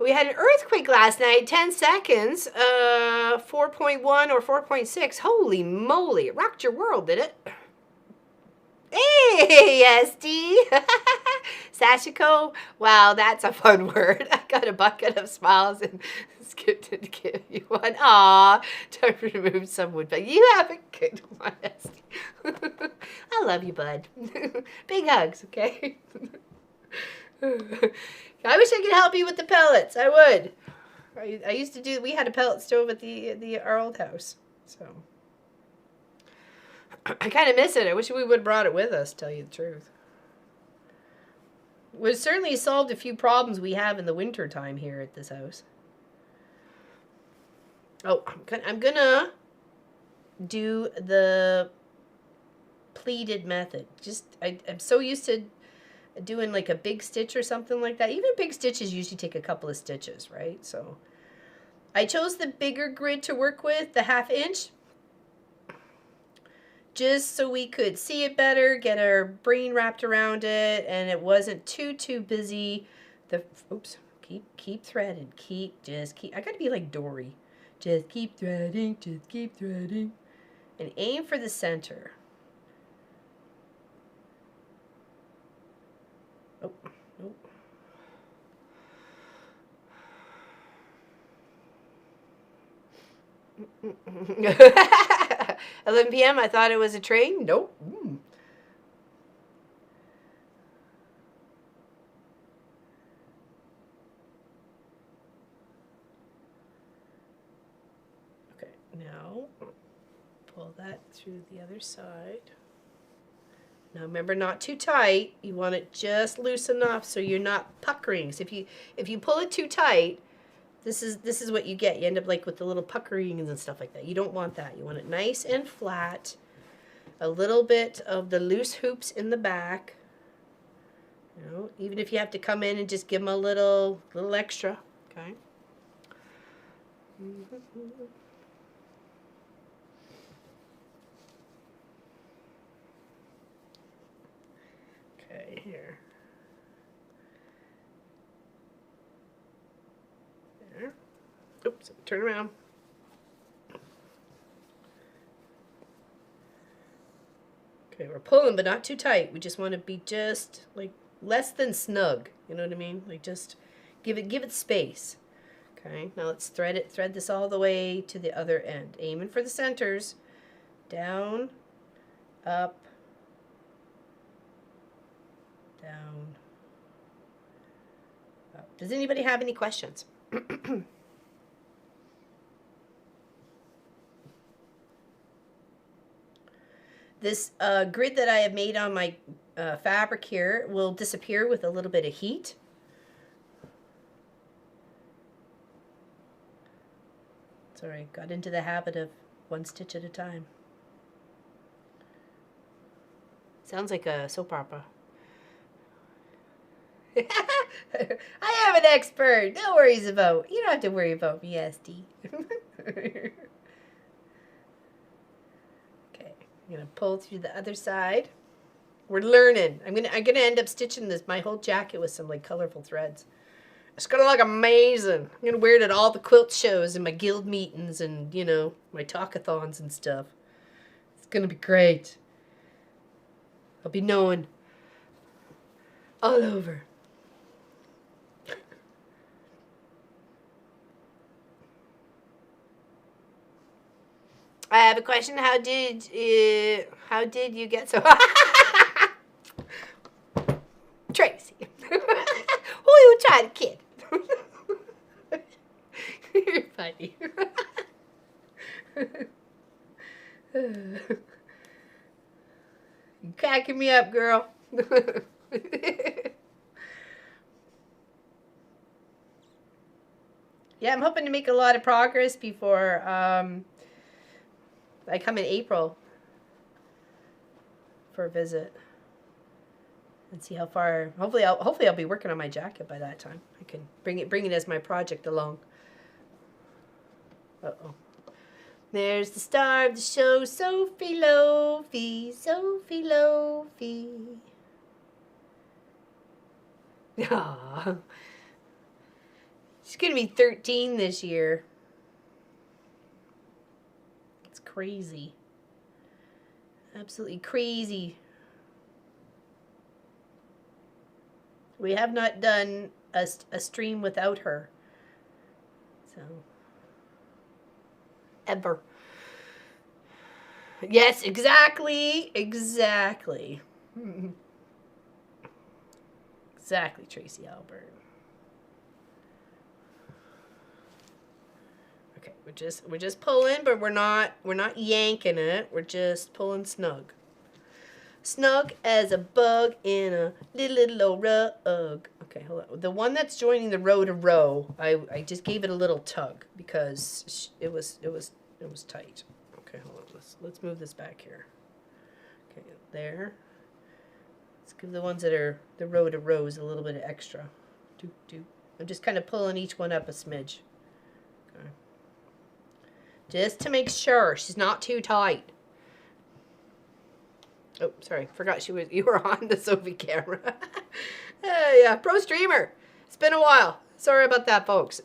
We had an earthquake last night, 10 seconds, 4.1 or 4.6. Holy moly, it rocked your world, did it? Hey, SD. Sashiko. Wow, that's a fun word. I got a bucket of smiles and skipped to give you one. Aw, time to remove some wood, but you have a good one, SD. I love you, bud. Big hugs, okay? I wish I could help you with the pellets. I would. I used to do, we had a pellet stove at our old house, so. I kind of miss it. I wish we would have brought it with us, to tell you the truth. We've certainly solved a few problems we have in the winter time here at this house. Oh, I'm gonna do the pleated method. I'm so used to doing like a big stitch or something like that. Even big stitches usually take a couple of stitches, right? So I chose the bigger grid to work with, the 1/2 inch, just so we could see it better, get our brain wrapped around it, and it wasn't too busy. Oops, keep threading, I gotta be like Dory. Just keep threading, and aim for the center. Oh, nope. 11 p.m. I thought it was a train. Nope. Okay, now pull that through the other side. Now remember, not too tight. You want it just loose enough so you're not puckering. So if you pull it too tight, this is what you get. You end up like with the little puckerings and stuff like that. You don't want that. You want it nice and flat. A little bit of the loose hoops in the back. You know, even if you have to come in and just give them a little extra. Okay. Okay, here. There. Oops, turn around. Okay, we're pulling, but not too tight. We just want to be just like less than snug. You know what I mean? Like just give it space. Okay, now let's thread this all the way to the other end. Aiming for the centers. Down, up, down, up. Does anybody have any questions? This grid that I have made on my fabric here will disappear with a little bit of heat. Sorry, got into the habit of one stitch at a time. Sounds like a soap opera. I am an expert. No worries about. You don't have to worry about me, SD. Okay, I'm gonna pull through the other side. We're learning. I'm gonna end up stitching my whole jacket with some like colorful threads. It's gonna look amazing. I'm gonna wear it at all the quilt shows and my guild meetings and, you know, my talkathons and stuff. It's gonna be great. I'll be known all over. I have a question. How did you get so? Tracy, who you trying to kid? You're funny. You're cracking me up, girl. Yeah, I'm hoping to make a lot of progress before I come in April for a visit and see how far. Hopefully I'll be working on my jacket by that time. I can bring it as my project along. Uh-oh. There's the star of the show, Sophie Lofi, Sophie Lofi. Aww. She's gonna be 13 this year. It's crazy. Absolutely crazy. We have not done a stream without her. So. Ever. Yes, exactly. Exactly. Exactly, Tracy Albert. Okay, we're just pulling, but we're not yanking it. We're just pulling snug. Snug as a bug in a little rug. Okay, hold on. The one that's joining the row to row, I just gave it a little tug because it was tight. Okay, hold on. Let's move this back here. Okay, there. Let's give the ones that are the row to rows a little bit of extra. I'm just kind of pulling each one up a smidge. Okay. Just to make sure she's not too tight. Oh, sorry. Forgot you were on the Sophie camera. Yeah, pro streamer. It's been a while. Sorry about that, folks.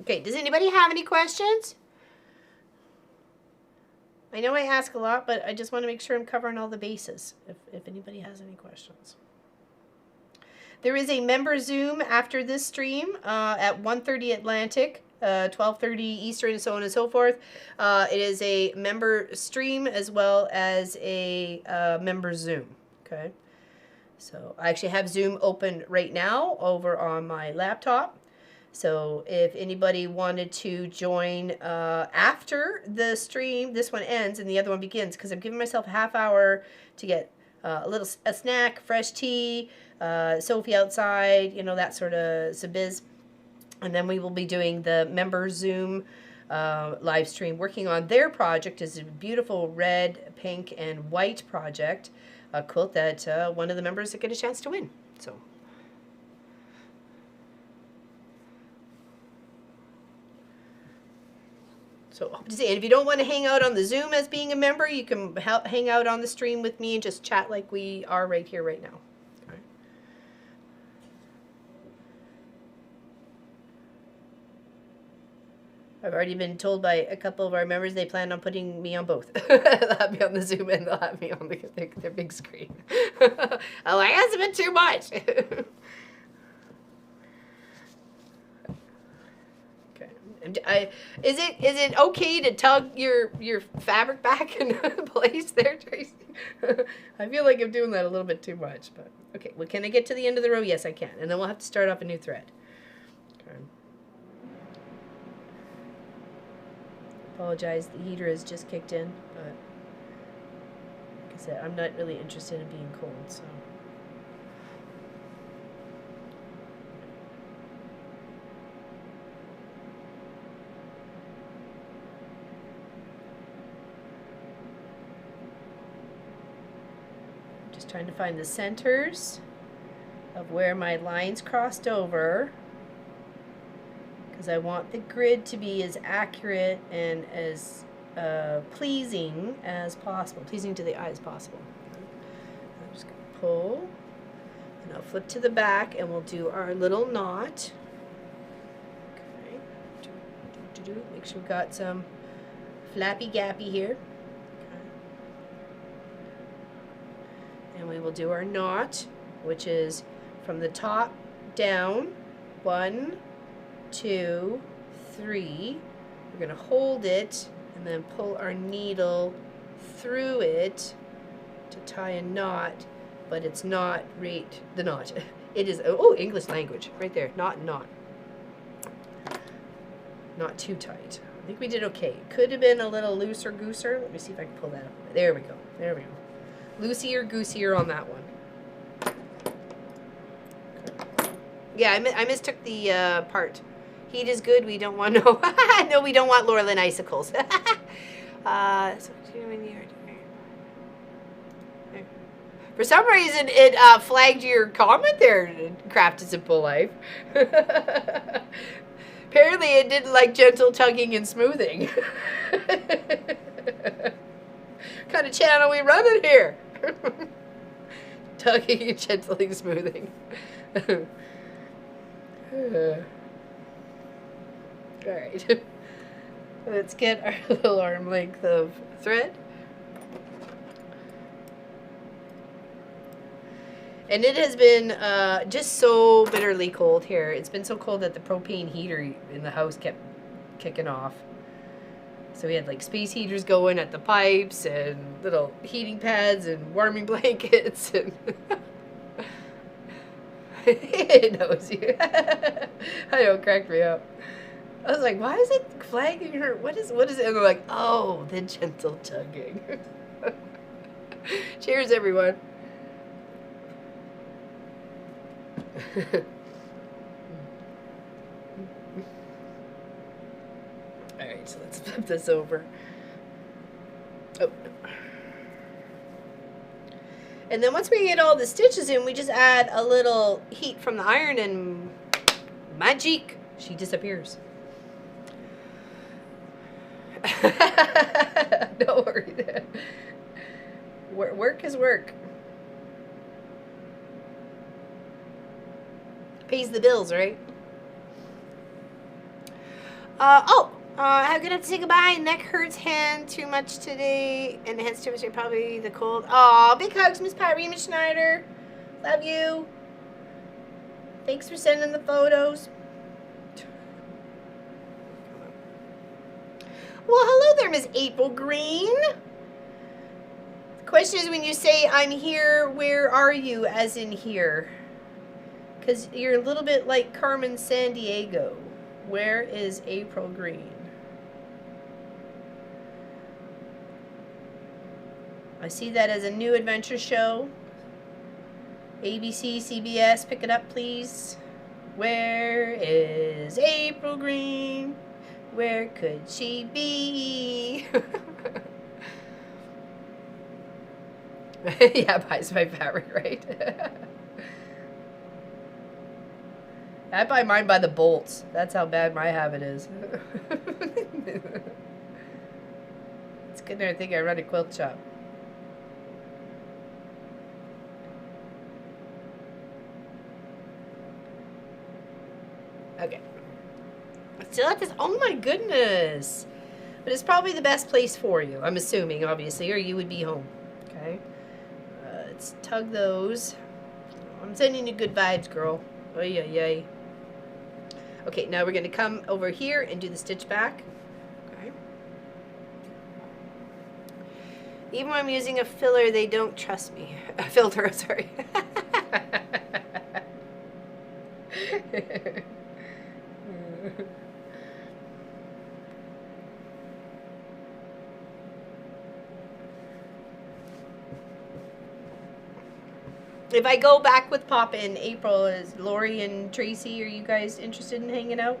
Okay, does anybody have any questions? I know I ask a lot, but I just want to make sure I'm covering all the bases if anybody has any questions. There is a member Zoom after this stream at 1:30 Atlantic, 12:30 Eastern, and so on and so forth. It is a member stream as well as a member Zoom. Okay, so I actually have Zoom open right now over on my laptop. So if anybody wanted to join after the stream, this one ends and the other one begins, because I'm giving myself a half hour to get a snack, fresh tea, Sophie outside, you know, that sort of biz. And then we will be doing the member Zoom live stream, working on their project. Is a beautiful red, pink, and white project, a quilt that one of the members get a chance to win. So, and if you don't want to hang out on the Zoom as being a member, you can hang out on the stream with me and just chat like we are right here, right now. Okay. I've already been told by a couple of our members they plan on putting me on both. They'll have me on the Zoom and they'll have me on their big screen. I'm like, that's a bit too much. Is it okay to tug your fabric back in place there, Tracy? I feel like I'm doing that a little bit too much, but okay. Well, can I get to the end of the row? Yes, I can, and then we'll have to start off a new thread. Okay. Apologize, the heater has just kicked in, but like I said, I'm not really interested in being cold, so. Trying to find the centers of where my lines crossed over, because I want the grid to be as accurate and as pleasing as possible, pleasing to the eye as possible. I'm just going to pull, and I'll flip to the back, and we'll do our little knot. Okay, make sure we've got some flappy gappy here. And we will do our knot, which is from the top down, 1, 2, 3. We're going to hold it and then pull our needle through it to tie a knot, but it's not right, the knot. It is, oh, English language, right there, knot. Not too tight. I think we did okay. Could have been a little looser gooser. Let me see if I can pull that up. There we go. Loosier, goosier on that one. Yeah, I mistook the part. Heat is good. We don't want no. No, we don't want Laurelin icicles. So when you're for some reason, it flagged your comment there, Craft a Simple Life. Apparently, it didn't like gentle tugging and smoothing. What kind of channel we running here? Tugging and gently smoothing. Alright. Let's get our little arm length of thread. And it has been just so bitterly cold here. It's been so cold that the propane heater in the house kept kicking off. So we had like space heaters going at the pipes and little heating pads and warming blankets and it knows you. I know, it cracked me up. I was like, why is it flagging her? What is it? And they're like, oh, the gentle tugging. Cheers, everyone. Alright, so let's flip this over. Oh. And then once we get all the stitches in, we just add a little heat from the iron and magic, she disappears. Don't worry. Work is work. Pays the bills, right? I'm gonna have to say goodbye. Neck hurts, hand too much today, and the hand's too much. Probably the cold. Aw, big hugs, Miss Pat Rima Schneider. Love you. Thanks for sending the photos. Well, hello there, Miss April Green. The question is, when you say I'm here, where are you, as in here? Because you're a little bit like Carmen Sandiego. Where is April Green? I see that as a new adventure show. ABC, CBS, pick it up, please. Where is April Green? Where could she be? Yeah, buys my fabric, right? I buy mine by the bolts. That's how bad my habit is. It's good to think I run a quilt shop. Okay. Still at this. Oh my goodness. But it's probably the best place for you, I'm assuming, obviously, or you would be home. Okay. Let's tug those. I'm sending you good vibes, girl. Oy, oy, oy. Okay, now we're going to come over here and do the stitch back. Okay. Even when I'm using a filler, they don't trust me. A filter, sorry. If I go back with Papa in April, is Lori and Tracy, are you guys interested in hanging out?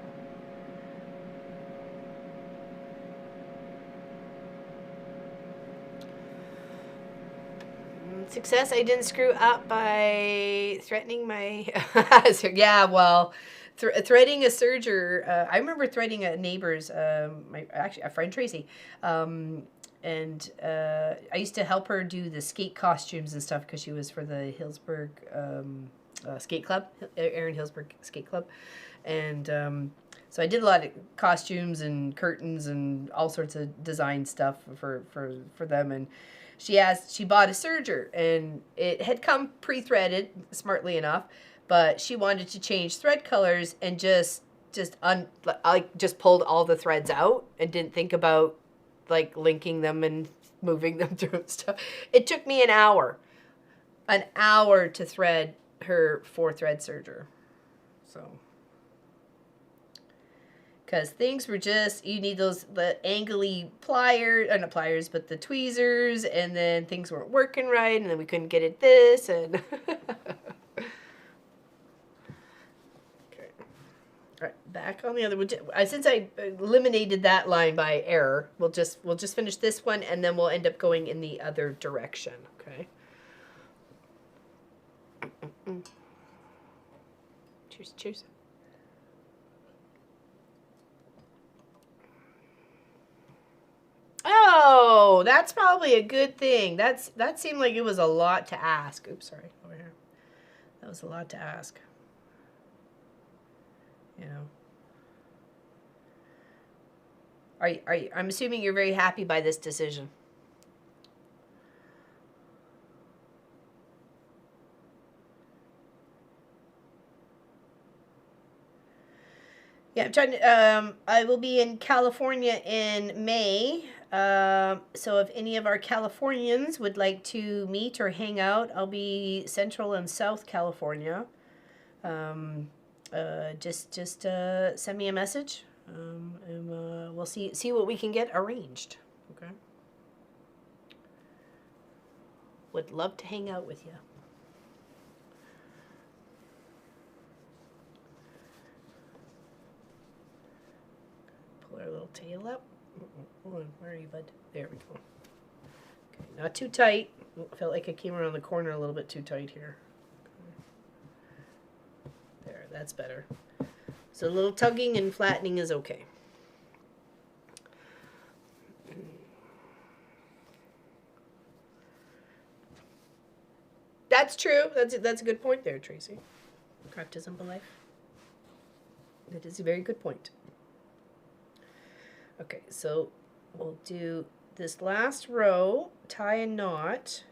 Success, I didn't screw up by threatening my... Yeah, well, threading a serger. I remember threading a neighbor's, actually, a friend, Tracy. And I used to help her do the skate costumes and stuff because she was for the Hillsburg skate club, Erin Hillsburg skate club. And so I did a lot of costumes and curtains and all sorts of design stuff for them. And she bought a serger, and it had come pre-threaded, smartly enough, but she wanted to change thread colors and just pulled all the threads out and didn't think about like linking them and moving them through and stuff. It took me an hour to thread her 4-thread serger. So, because things were just, you need the angly pliers, not pliers, but the tweezers, and then things weren't working right, and then we couldn't get it this, and okay. All right, back on the other one. Since I eliminated that line by error, we'll just finish this one, and then we'll end up going in the other direction. Okay. Cheers, cheers. Oh, that's probably a good thing. That seemed like it was a lot to ask. Oops, sorry, over here. That was a lot to ask. You know. I'm assuming you're very happy by this decision. Yeah, I'm trying to, I will be in California in May. So if any of our Californians would like to meet or hang out, I'll be Central and South California. Just send me a message, and we'll see what we can get arranged. Okay. Would love to hang out with you. Pull our little tail up. Hold on, where are you, bud? There we go. Okay, not too tight. I felt like I came around the corner a little bit too tight here. There, that's better. So a little tugging and flattening is okay. That's true. That's a good point there, Tracy. Craft isn't a life. That is a very good point. Okay, so we'll do this last row, tie a knot.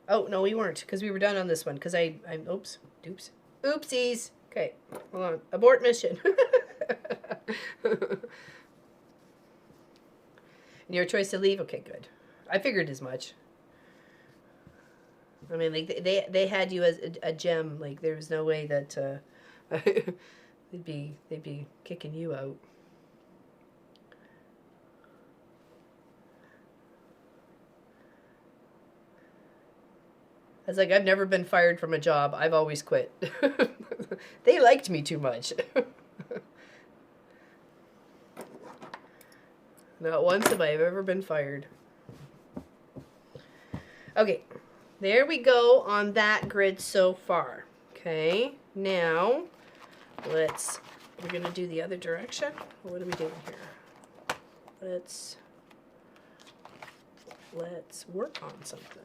Oh, no, we weren't, because we were done on this one, because oops, oopsies. Okay, hold on, abort mission. Your choice to leave? Okay, good. I figured as much. I mean, like, they had you as a gem. Like, there was no way that they'd be kicking you out. I was like, I've never been fired from a job. I've always quit. They liked me too much. Not once have I ever been fired. Okay, there we go on that grid so far. Okay, now we're gonna do the other direction. What are we doing here? Let's work on something.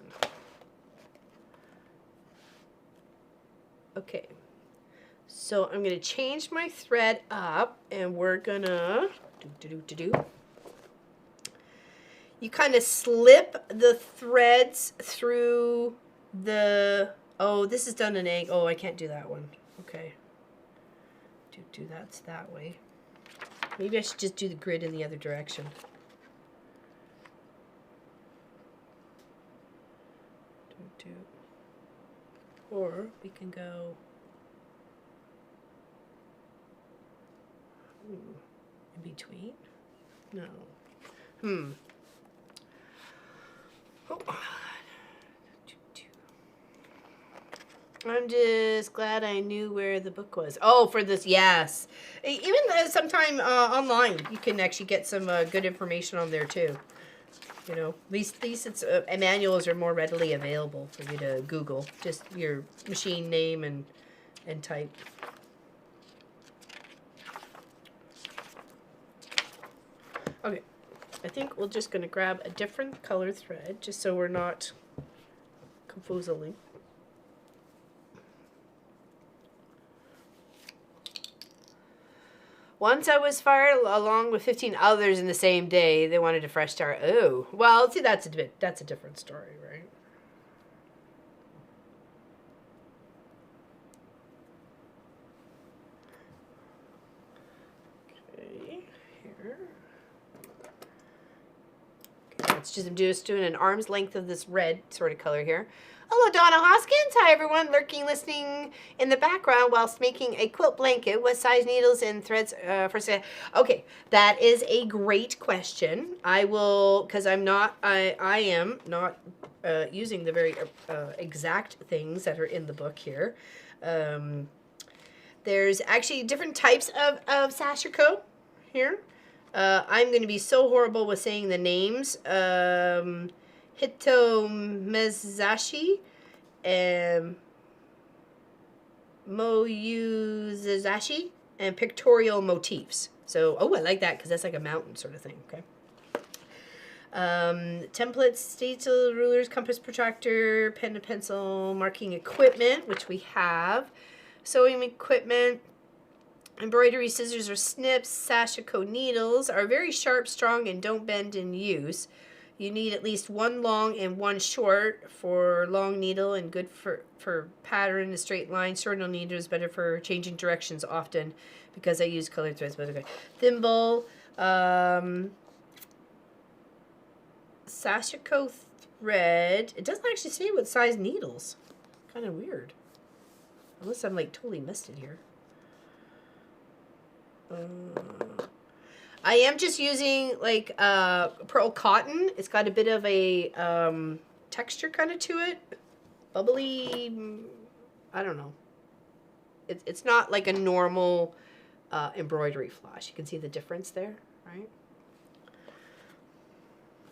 Okay, so I'm gonna change my thread up, and we're gonna you kind of slip the threads through the, oh, this is done in angle. Oh, I can't do that one. Okay, that's that way. Maybe I should just do the grid in the other direction. Or we can go in between. No. Oh. I'm just glad I knew where the book was. Oh, for this, yes. Even sometime online, you can actually get some good information on there too. You know, at least it's manuals are more readily available for you to Google. Just your machine name and type. Okay, I think we're just gonna grab a different color thread just so we're not confusing. Once I was fired along with 15 others in the same day. They wanted a fresh start. Oh, well, see, that's a different story, right? Okay, here. Okay, It's just doing an arm's length of this red sort of color here. Hello, Donna Hoskins. Hi, everyone. Lurking, listening in the background whilst making a quilt blanket. What size needles and threads for sale? Okay, that is a great question. I will, because I am not using the very exact things that are in the book here. There's actually different types of Sashiko here. I'm going to be so horrible with saying the names. Hitomezashi, Moyuzashi, and pictorial motifs. So, oh, I like that because that's like a mountain sort of thing, okay? Templates, stencil, rulers, compass protractor, pen and pencil, marking equipment, which we have. Sewing equipment, embroidery scissors or snips, Sashiko needles are very sharp, strong, and don't bend in use. You need at least one long and one short for long needle and good for pattern and straight line. Short needle is better for changing directions often because I use colored threads. But okay. Thimble, Sashiko thread. It doesn't actually say what size needles. Kind of weird. Unless I'm like totally missed it here. I am just using like pearl cotton. It's got a bit of a texture kind of to it. Bubbly, I don't know. It's not like a normal embroidery floss. You can see the difference there, right?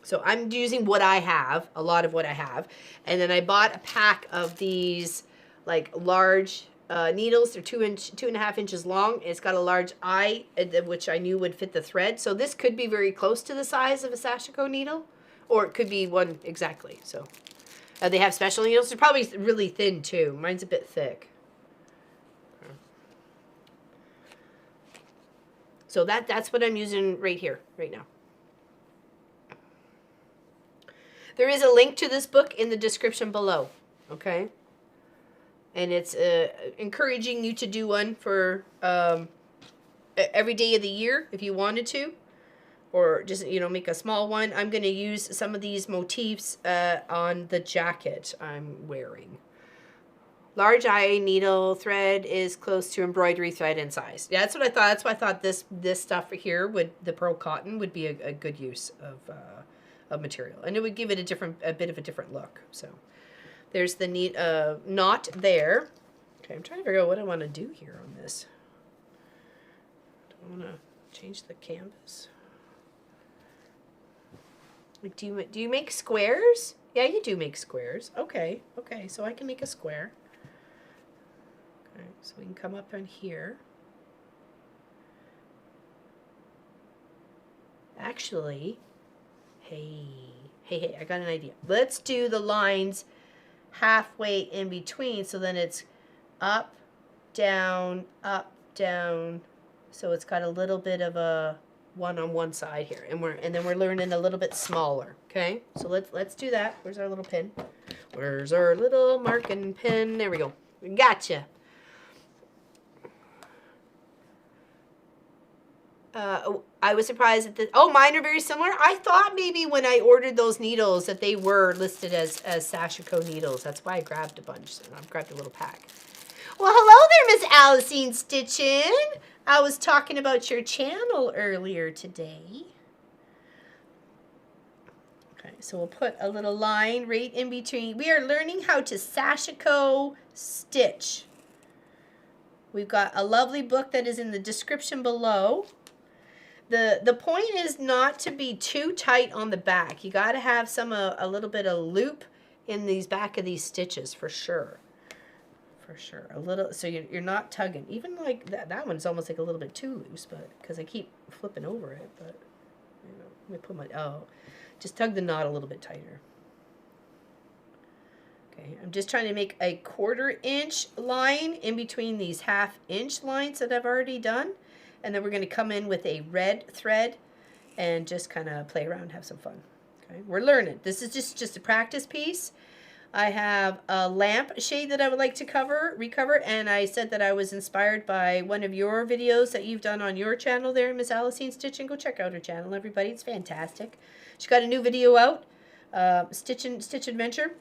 So I'm using what I have, a lot of what I have. And then I bought a pack of these like large needles. They're 2.5 inches long. It's got a large eye, which I knew would fit the thread. So this could be very close to the size of a Sashiko needle, or it could be one exactly. So they have special needles. They're probably really thin too. Mine's a bit thick. So that's what I'm using right here, right now. There is a link to this book in the description below, okay? And it's encouraging you to do one for every day of the year if you wanted to, or just, you know, make a small one. I'm going to use some of these motifs on the jacket I'm wearing. Large eye needle thread is close to embroidery thread in size. Yeah, that's what I thought. That's why I thought this stuff here the pearl cotton would be a good use of material, and it would give it a bit of a different look. So there's the knot there. Okay, I'm trying to figure out what I want to do here on this. Do I want to change the canvas? Like, do you make squares? Yeah, you do make squares. Okay, so I can make a square. Okay, so we can come up in here. Actually, hey, I got an idea. Let's do the lines halfway in between, so then it's up, down, so it's got a little bit of a one on one side here, and then we're learning a little bit smaller. Okay, so let's do that. Where's our little pin? Where's our little marking pin? There we go. Gotcha. I was surprised at mine are very similar. I thought maybe when I ordered those needles that they were listed as Sashiko needles. That's why I grabbed a bunch. So I've grabbed a little pack. Well, hello there, Miss Alicine Stitchin'. I was talking about your channel earlier today. Okay, so we'll put a little line right in between. We are learning how to Sashiko stitch. We've got a lovely book that is in the description below. The point is not to be too tight on the back. You got to have a little bit of loop in these back of these stitches for sure. For sure. A little, so you're not tugging. Even like that one's almost like a little bit too loose, but because I keep flipping over it. But you know, let me put just tug the knot a little bit tighter. Okay, I'm just trying to make a 1/4 inch line in between these 1/2 inch lines that I've already done. And then we're going to come in with a red thread and just kind of play around, have some fun. Okay, we're learning. This is just a practice piece. I have a lamp shade that I would like to recover, and I said that I was inspired by one of your videos that you've done on your channel there, Miss Alicine Stitchin'. Go check out her channel, everybody. It's fantastic. She got a new video out, Stitch Adventure.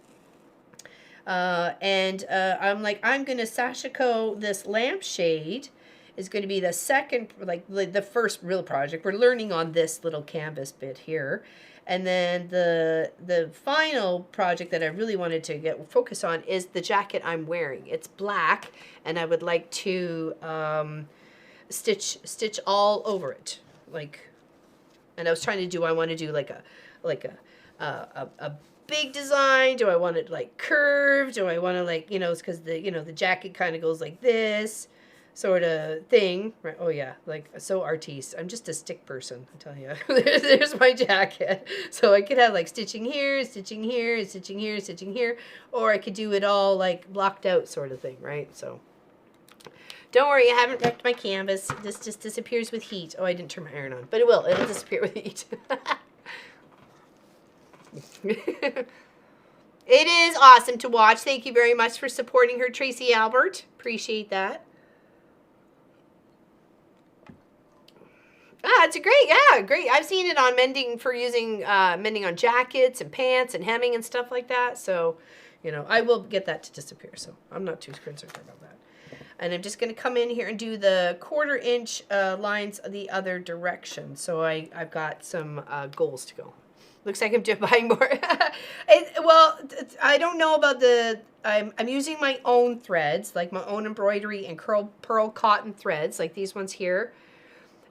I'm like, I'm going to Sashiko this lampshade. Is going to be the second, like the first real project. We're learning on this little canvas bit here. And then the final project that I really wanted to get focused on is the jacket I'm wearing. It's black, and I would like to stitch all over it, like. And I was trying to do. I want to do like a big design. Do I want it like curved? Do I want to like, it's because the jacket kind of goes like this sort of thing, right? Oh yeah, like so artiste. I'm just a stick person, I tell you. There's my jacket. So I could have like stitching here, stitching here, stitching here, stitching here, or I could do it all like blocked out sort of thing, right? So don't worry, I haven't wrecked my canvas. This just disappears with heat. Oh, I didn't turn my iron on, but it will. It'll disappear with heat. It is awesome to watch. Thank you very much for supporting her, Tracy Albert. Appreciate that. It's a great. I've seen it on mending for using mending on jackets and pants and hemming and stuff like that. So, I will get that to disappear. So I'm not too concerned about that. And I'm just going to come in here and do the 1/4 inch lines the other direction. So I've got some goals to go. Looks like I'm just buying more. Well, I don't know about I'm using my own threads, like my own embroidery and pearl cotton threads, like these ones here,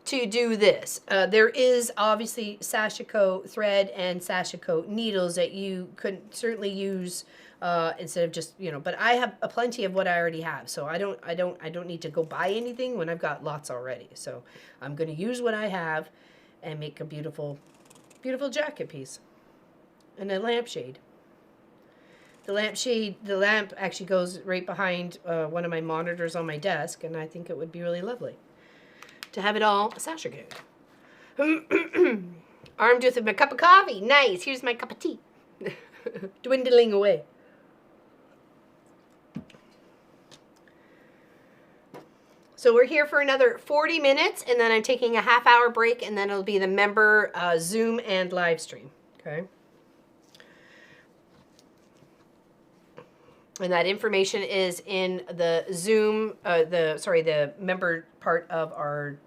to do this. There is obviously Sashiko thread and Sashiko needles that you could certainly use instead of just, but I have a plenty of what I already have. So I don't need to go buy anything when I've got lots already. So I'm going to use what I have and make a beautiful jacket piece. And a lampshade. The lamp actually goes right behind one of my monitors on my desk, and I think it would be really lovely to have it all Sashiko. Armed with a cup of coffee. Nice. Here's my cup of tea. Dwindling away. So we're here for another 40 minutes, and then I'm taking a half-hour break, and then it'll be the member Zoom and live stream. Okay. And that information is in the Zoom, the member part of our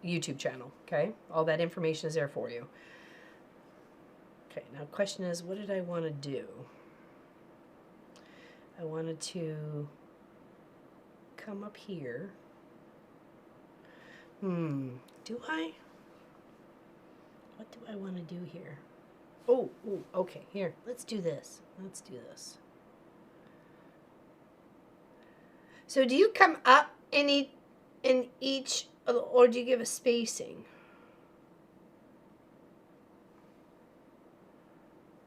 YouTube channel. Okay. All that information is there for you. Okay. Now, the question is, what did I want to do? I wanted to come up here. Do I? What do I want to do here? Oh, okay. Here, let's do this. So do you come up in each, or do you give a spacing?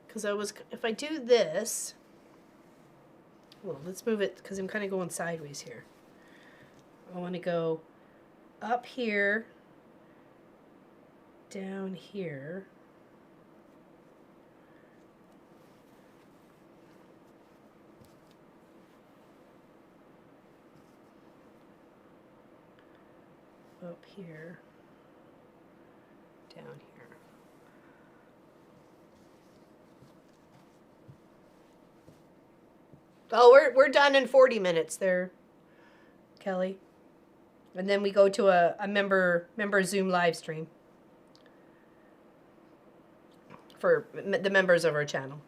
Because if I do this, well, let's move it because I'm kind of going sideways here. I want to go up here, down here, up here, down here. Oh, we're done in 40 minutes there, Kelly. And then we go to a member Zoom live stream for the members of our channel.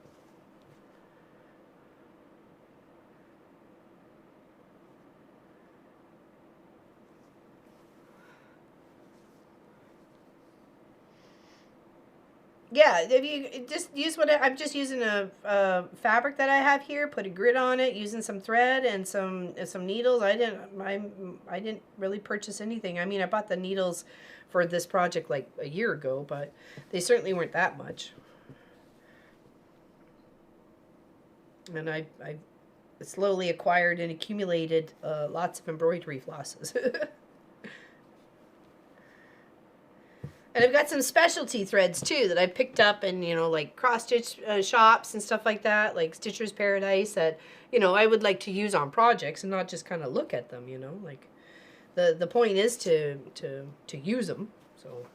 Yeah, if you just use I'm just using a fabric that I have here, put a grid on it, using some thread and some needles. I didn't really purchase anything. I mean, I bought the needles for this project like a year ago, but they certainly weren't that much. And I slowly acquired and accumulated lots of embroidery flosses. And I've got some specialty threads too that I picked up in, like cross stitch shops and stuff like that, like Stitcher's Paradise, that, I would like to use on projects and not just kind of look at them, like the point is to use them. So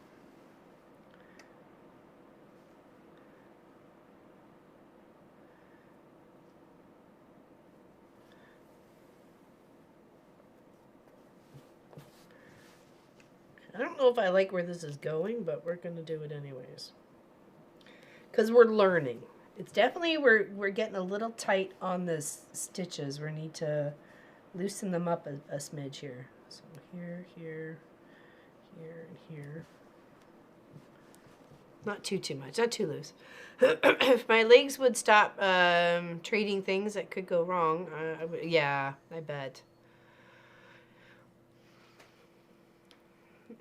I don't know if I like where this is going, but we're going to do it anyways. Because we're learning. It's definitely, we're getting a little tight on the stitches. We need to loosen them up a smidge here. So here, here, here, and here. Not too much, not too loose. If my legs would stop trading things that could go wrong, yeah, I bet.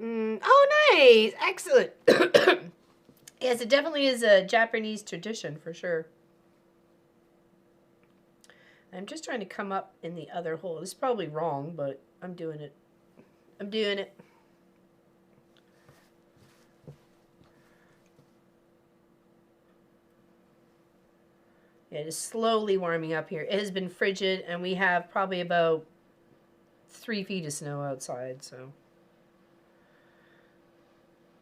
Oh, nice! Excellent! Yes, it definitely is a Japanese tradition, for sure. I'm just trying to come up in the other hole. This is probably wrong, but I'm doing it. I'm doing it. Yeah, it is slowly warming up here. It has been frigid, and we have probably about 3 feet of snow outside, so.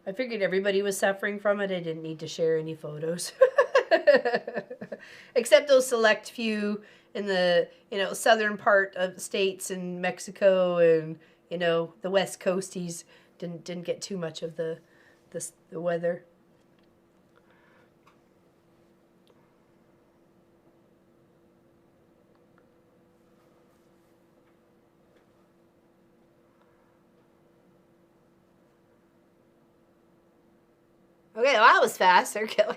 I figured everybody was suffering from it. I didn't need to share any photos. Except those select few in the, southern part of states in Mexico and, the West Coasties didn't get too much of the weather. Okay, well, that was fast. They're killing.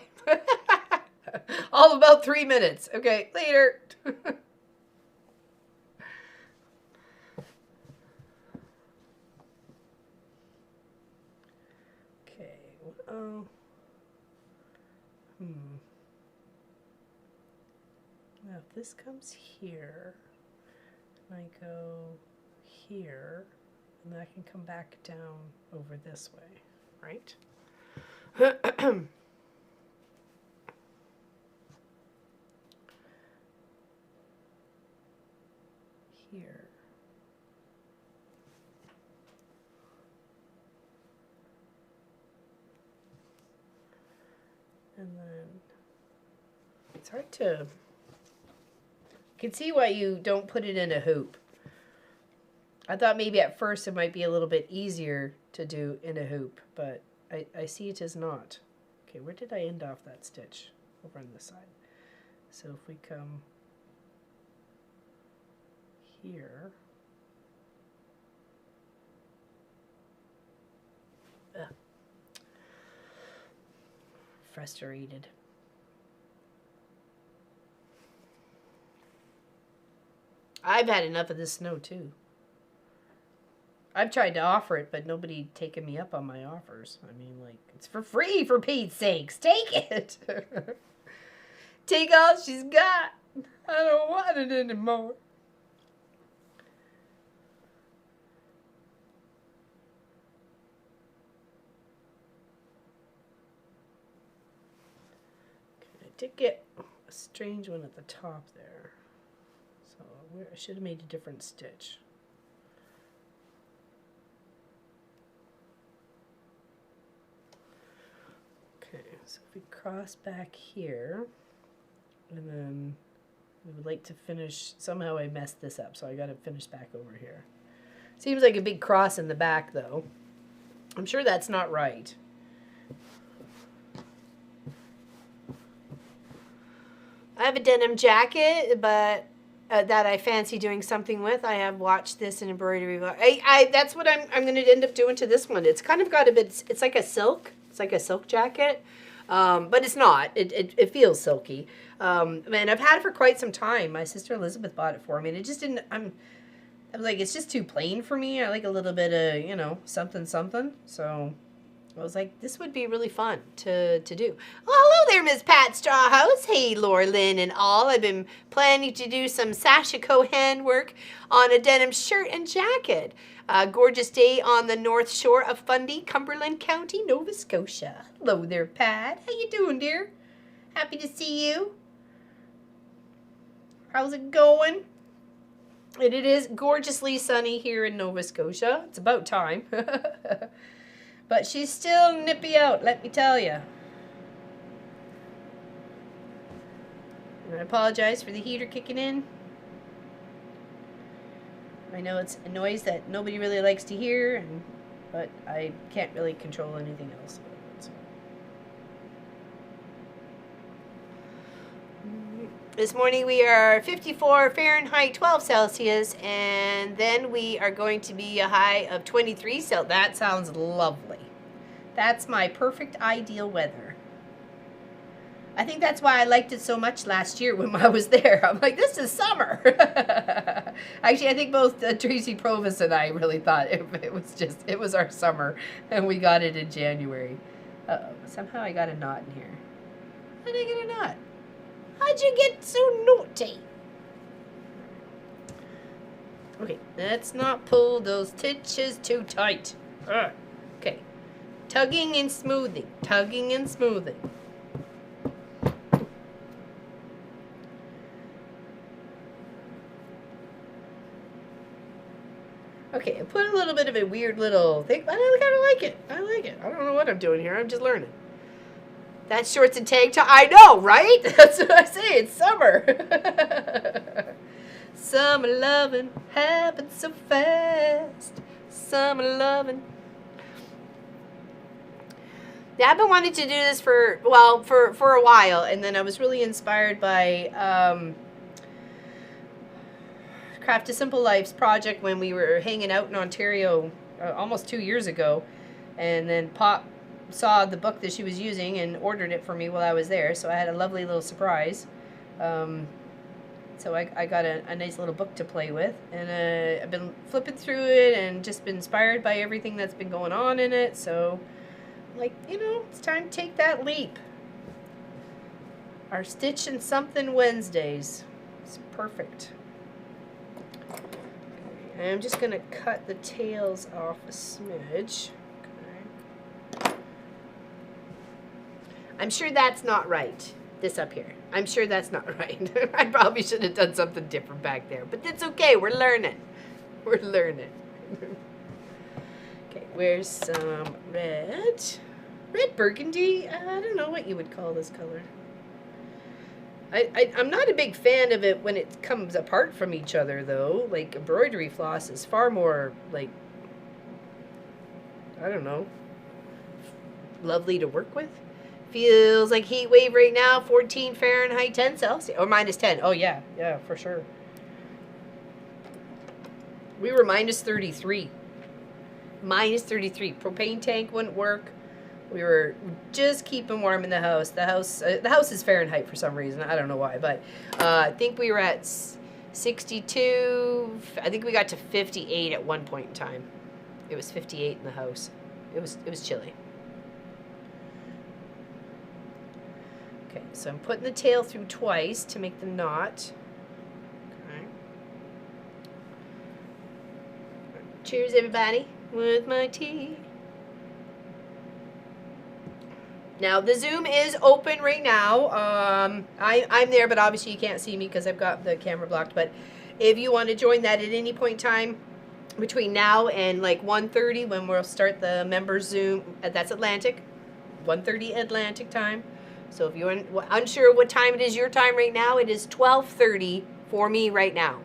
All about 3 minutes. Okay, later. Okay. Oh. Now, if this comes here, and I go here, and then I can come back down over this way, right? Here. And then it's hard to, I can see why you don't put it in a hoop. I thought maybe at first it might be a little bit easier to do in a hoop, but I see it is not. Okay, where did I end off that stitch? Over on this side. So if we come here. Ugh. Frustrated. I've had enough of this snow too. I've tried to offer it, but nobody taken me up on my offers. I mean, like, it's for free, for Pete's sakes. Take it. Take all she's got. I don't want it anymore. Okay, I did get a strange one at the top there. So I should have made a different stitch. Okay, so if we cross back here, and then we would like to finish, somehow I messed this up, so I got to finish back over here. Seems like a big cross in the back, though. I'm sure that's not right. I have a denim jacket, but that I fancy doing something with. I have watched this in embroidery. That's what I'm going to end up doing to this one. It's kind of got a bit, it's like a silk. It's like a silk jacket, but it's not. It feels silky. And I've had it for quite some time. My sister Elizabeth bought it for me, and it just didn't, I'm like, it's just too plain for me. I like a little bit of, something. So I was like, this would be really fun to do. Well, hello there, Miss Pat Strawhouse. Hey, Laura Lynn and all. I've been planning to do some Sashiko handwork on a denim shirt and jacket. Gorgeous day on the north shore of Fundy, Cumberland County, Nova Scotia. Hello there, Pat. How you doing, dear? Happy to see you. How's it going? And it is gorgeously sunny here in Nova Scotia. It's about time. But she's still nippy out, let me tell you. And I apologize for the heater kicking in. I know it's a noise that nobody really likes to hear, but I can't really control anything else. So. This morning we are 54 Fahrenheit, 12 Celsius, and then we are going to be a high of 23 Celsius. That sounds lovely. That's my perfect ideal weather. I think that's why I liked it so much last year when I was there. I'm like, this is summer. Actually, I think both Tracy Provis and I really thought it was our summer, and we got it in January. Uh-oh, somehow I got a knot in here. How did I get a knot? How'd you get so naughty? Okay, let's not pull those stitches too tight. Okay, tugging and smoothing, tugging and smoothing. Okay, I put a little bit of a weird little thing, but I kind of like it. I like it. I don't know what I'm doing here. I'm just learning. That's shorts and tank top. I know, right? That's what I say. It's summer. Summer loving happens so fast. Summer loving. Yeah, I've been wanting to do this for a while, and then I was really inspired by Craft a Simple Life's project when we were hanging out in Ontario almost 2 years ago, and then Pop saw the book that she was using and ordered it for me while I was there, so I had a lovely little surprise. So I got a nice little book to play with, and I've been flipping through it and just been inspired by everything that's been going on in it, so like, you know, it's time to take that leap. Our Stitch and Something Wednesdays. It's perfect. Okay, I'm just going to cut the tails off a smidge. I'm sure that's not right, this up here. I'm sure that's not right. I probably should have done something different back there, but it's okay. We're learning. We're learning. Okay, where's some red? Red burgundy? I don't know what you would call this color. I'm not a big fan of it when it comes apart from each other, though. Like, embroidery floss is far more, like, I don't know, lovely to work with. Feels like heat wave right now, 14 Fahrenheit, 10 Celsius, or minus 10. Oh, yeah, for sure. We were minus 33. Minus 33. Propane tank wouldn't work. We were just keeping warm in the house. The house is Fahrenheit for some reason. I don't know why, but I think we were at 62. I think we got to 58 at one point in time. It was 58 in the house. It was chilly. Okay, so I'm putting the tail through twice to make the knot. Okay. Cheers, everybody, with my tea. Now, the Zoom is open right now. I'm there, but obviously you can't see me because I've got the camera blocked. But if you want to join that at any point in time, between now and like 1:30 when we'll start the members Zoom, that's Atlantic, 1:30 Atlantic time. So if you're unsure what time it is your time right now, it is 12:30 for me right now.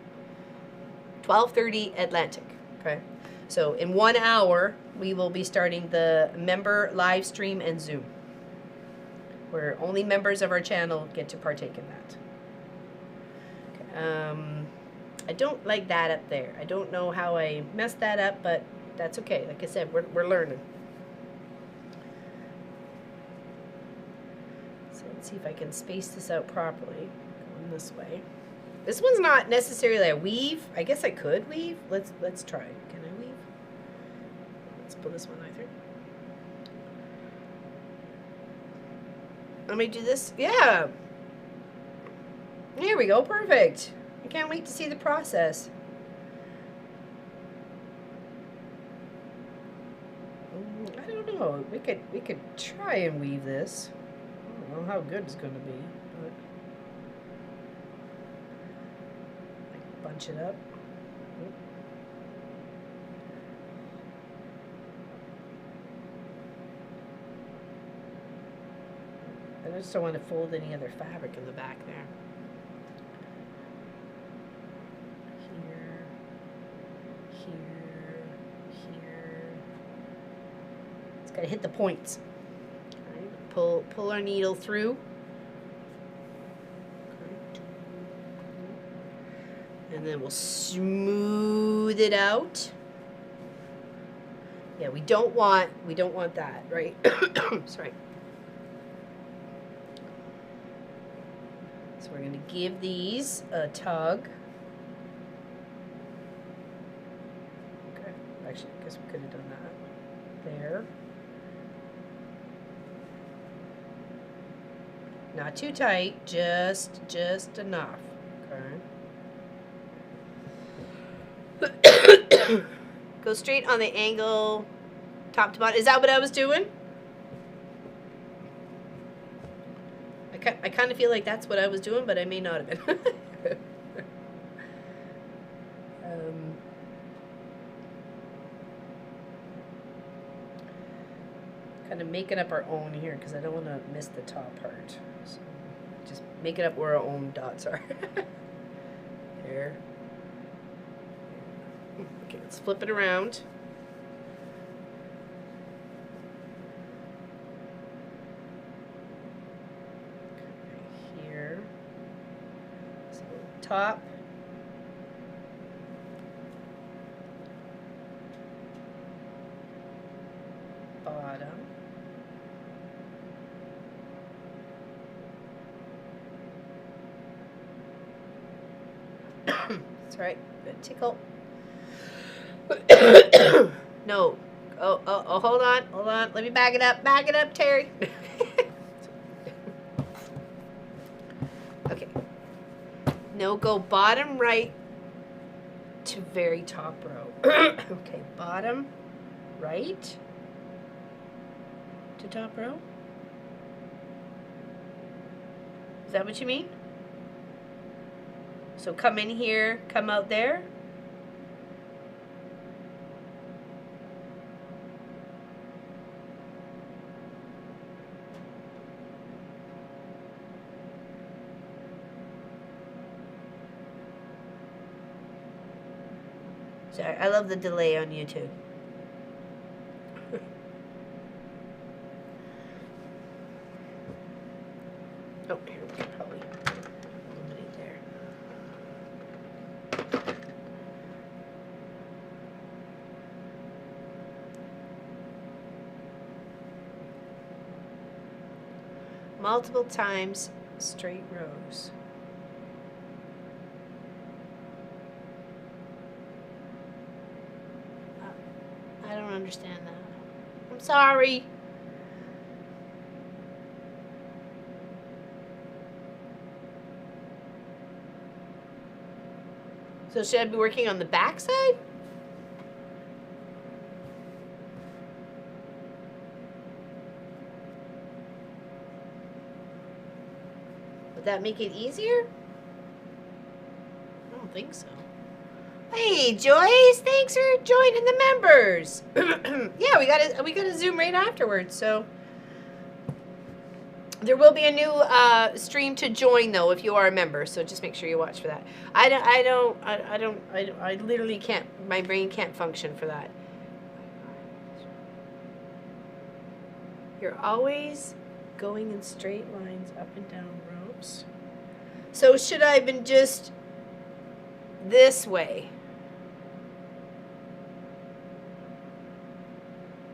12:30 Atlantic, okay? So in 1 hour, we will be starting the member live stream and Zoom, where only members of our channel get to partake in that. Okay, I don't like that up there. I don't know how I messed that up, but that's okay. Like I said, we're learning. So let's see if I can space this out properly. Going this way. This one's not necessarily a weave. I guess I could weave. Let's try. Can I weave? Let's pull this one either. Let me do this. Yeah. Here we go. Perfect. I can't wait to see the process. I don't know. We could try and weave this. I don't know how good it's going to be, but I bunch it up. I just don't want to fold any other fabric in the back there. Here, here, here, It's got to hit the points. All right. Pull our needle through. And then we'll smooth it out. Yeah, we don't want that, right? Sorry. So we're going to give these a tug. Okay. Actually, I guess we could have done that. There. Not too tight, just enough. Okay. Go straight on the angle, top to bottom. Is that what I was doing? I kind of feel like that's what I was doing, but I may not have been. Kind of making up our own here because I don't want to miss the top part. So just making up where our own dots are. There. Okay, let's flip it around. Here. So top. Bottom. That's right. Good tickle. No. Oh, hold on. Let me back it up. Back it up, Terry. Okay. No, go bottom right to very top row. Okay, bottom right to top row. Is that what you mean? So come in here, come out there. Sorry, I love the delay on YouTube. Oh, here we go, probably eliminate there. Multiple times straight rows. I don't understand that. I'm sorry. So should I be working on the back side? Would that make it easier? I don't think so. Hey Joyce, thanks for joining the members. Yeah, we gotta zoom right afterwards. So there will be a new stream to join though if you are a member. So just make sure you watch for that. I literally can't. My brain can't function for that. You're always going in straight lines up and down rows. So should I have been just this way?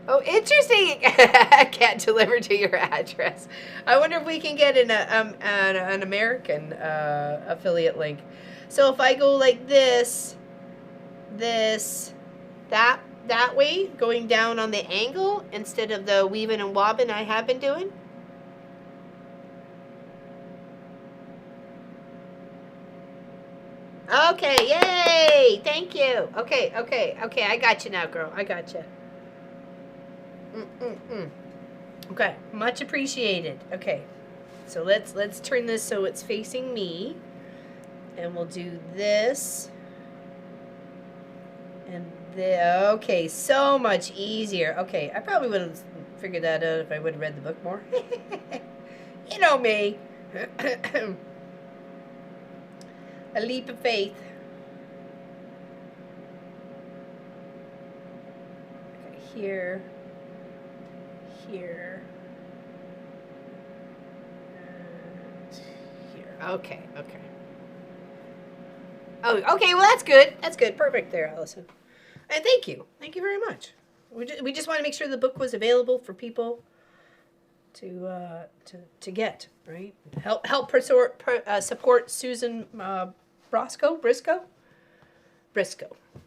Oh, interesting. I can't deliver to your address. I wonder if we can get an American affiliate link. So if I go like this, that way, going down on the angle instead of the weaving and wobbing I have been doing. Okay, yay! Thank you. Okay, I got you now, girl. I got you. Okay, much appreciated. Okay, so let's turn this so it's facing me, and we'll do this and okay, so much easier. Okay, I probably would have figured that out if I would have read the book more. You know me. A leap of faith. Okay, here. here. And here. Okay, okay. Oh, okay, well that's good. That's good. Perfect there, Allison. And thank you. Thank you very much. We just want to make sure the book was available for people to get, right? Help support Susan Briscoe.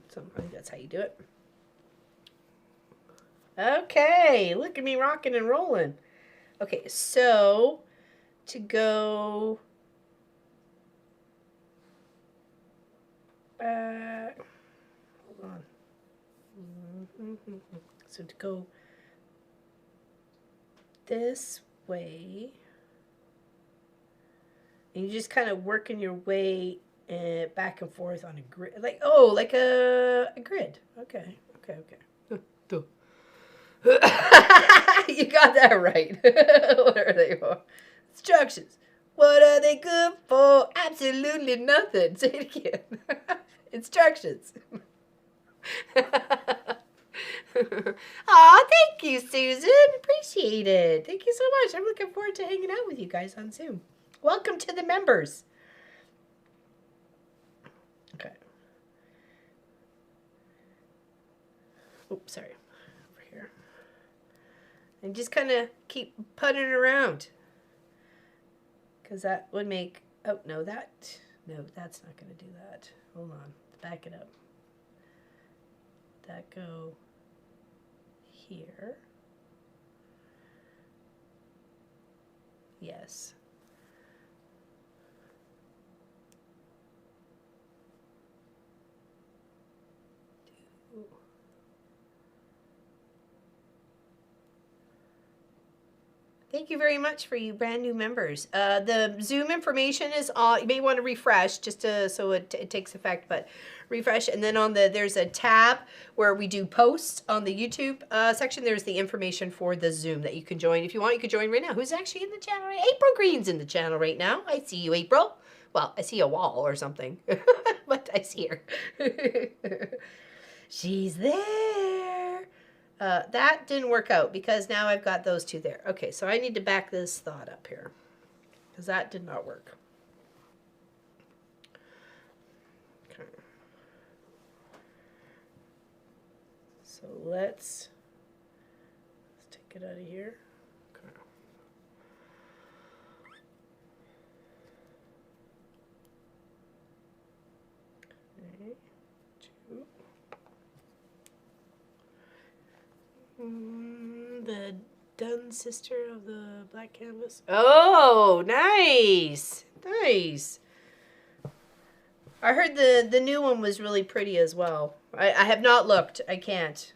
So I think that's how you do it. Okay, look at me rocking and rolling. Okay, so to go. Hold on. So to go this way, and you just kind of working your way back and forth on a grid, like a grid. Okay. You got that right. What are they for? Instructions. What are they good for? Absolutely nothing. Say it again. Instructions. Aw, thank you, Susan. Appreciate it. Thank you so much. I'm looking forward to hanging out with you guys on Zoom. Welcome to the members. Okay. Oops, sorry. Over here. And just kind of keep putting around. Because that would make... Oh, no, that's not going to do that. Hold on. Back it up. That go here. Yes. Thank you very much for you brand new members. The Zoom information is on. You may want to refresh just so it takes effect, but refresh. And then there's a tab where we do posts on the YouTube section. There's the information for the Zoom that you can join. If you want, you can join right now. Who's actually in the channel? April Green's in the channel right now. I see you, April. Well, I see a wall or something, but I see her. She's there. That didn't work out because now I've got those two there. Okay, so I need to back this thought up here because that did not work. Okay. So let's take it out of here. Okay. Okay. Two. The Dunn sister of the black canvas. Oh, nice. Nice. I heard the new one was really pretty as well. I have not looked. I can't.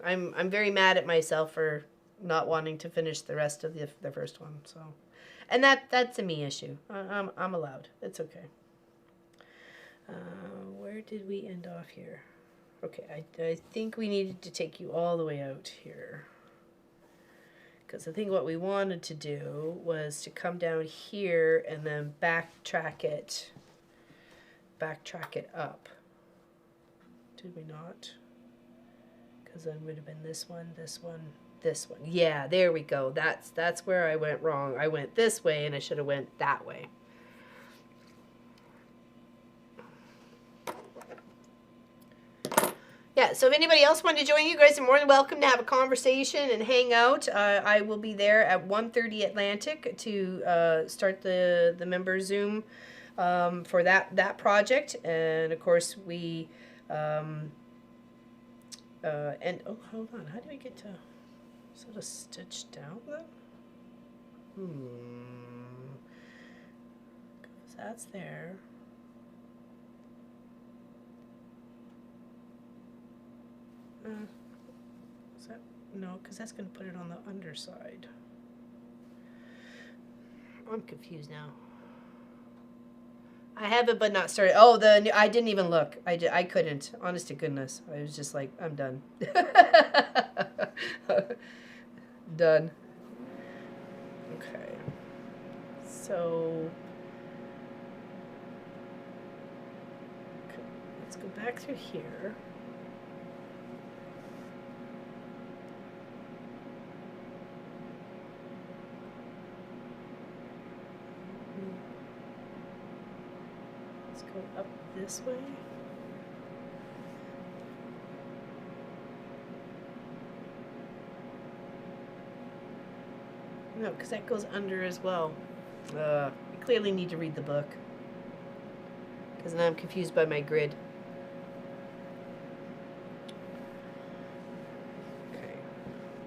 I'm very mad at myself for not wanting to finish the rest of the first one. So, and that's a me issue. I'm allowed. It's okay. Where did we end off here? Okay, I think we needed to take you all the way out here. Because I think what we wanted to do was to come down here and then backtrack it up. Did we not? Because then it would have been this one, this one, this one. Yeah, there we go. That's where I went wrong. I went this way and I should have went that way. Yeah, so if anybody else wanted to join, you guys are more than welcome to have a conversation and hang out. I will be there at 1:30 Atlantic to start the member Zoom for that project. And of course we and oh, hold on, how do we get to sort of stitch down then? Because that's there. Is that, no, because that's going to put it on the underside. I'm confused now. I have it, but not started. Oh, I didn't even look. I couldn't. Honest to goodness, I was just like, I'm done. Done. Okay. So let's go back through here. this way. No, because that goes under as well. You clearly need to read the book. Because now I'm confused by my grid. Okay.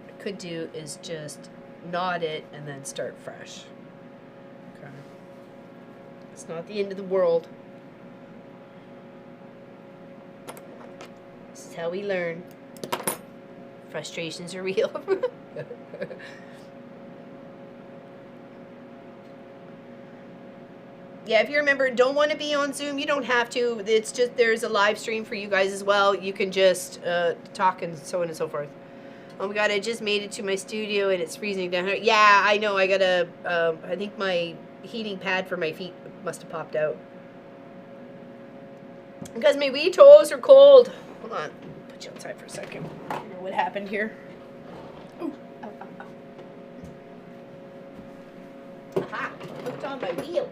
What I could do is just knot it and then start fresh. Okay. It's not the end of the world. This is how we learn. Frustrations are real. Yeah, if you remember, don't want to be on Zoom, you don't have to. It's just, there's a live stream for you guys as well. You can just talk and so on and so forth. Oh my god, I just made it to my studio and it's freezing down here. Yeah, I know, I gotta, I think my heating pad for my feet must have popped out. Because my wee toes are cold. Hold on, put you outside for a second. I don't know what happened here. Ooh, ow, ow, ow. Aha, hooked on my wheel.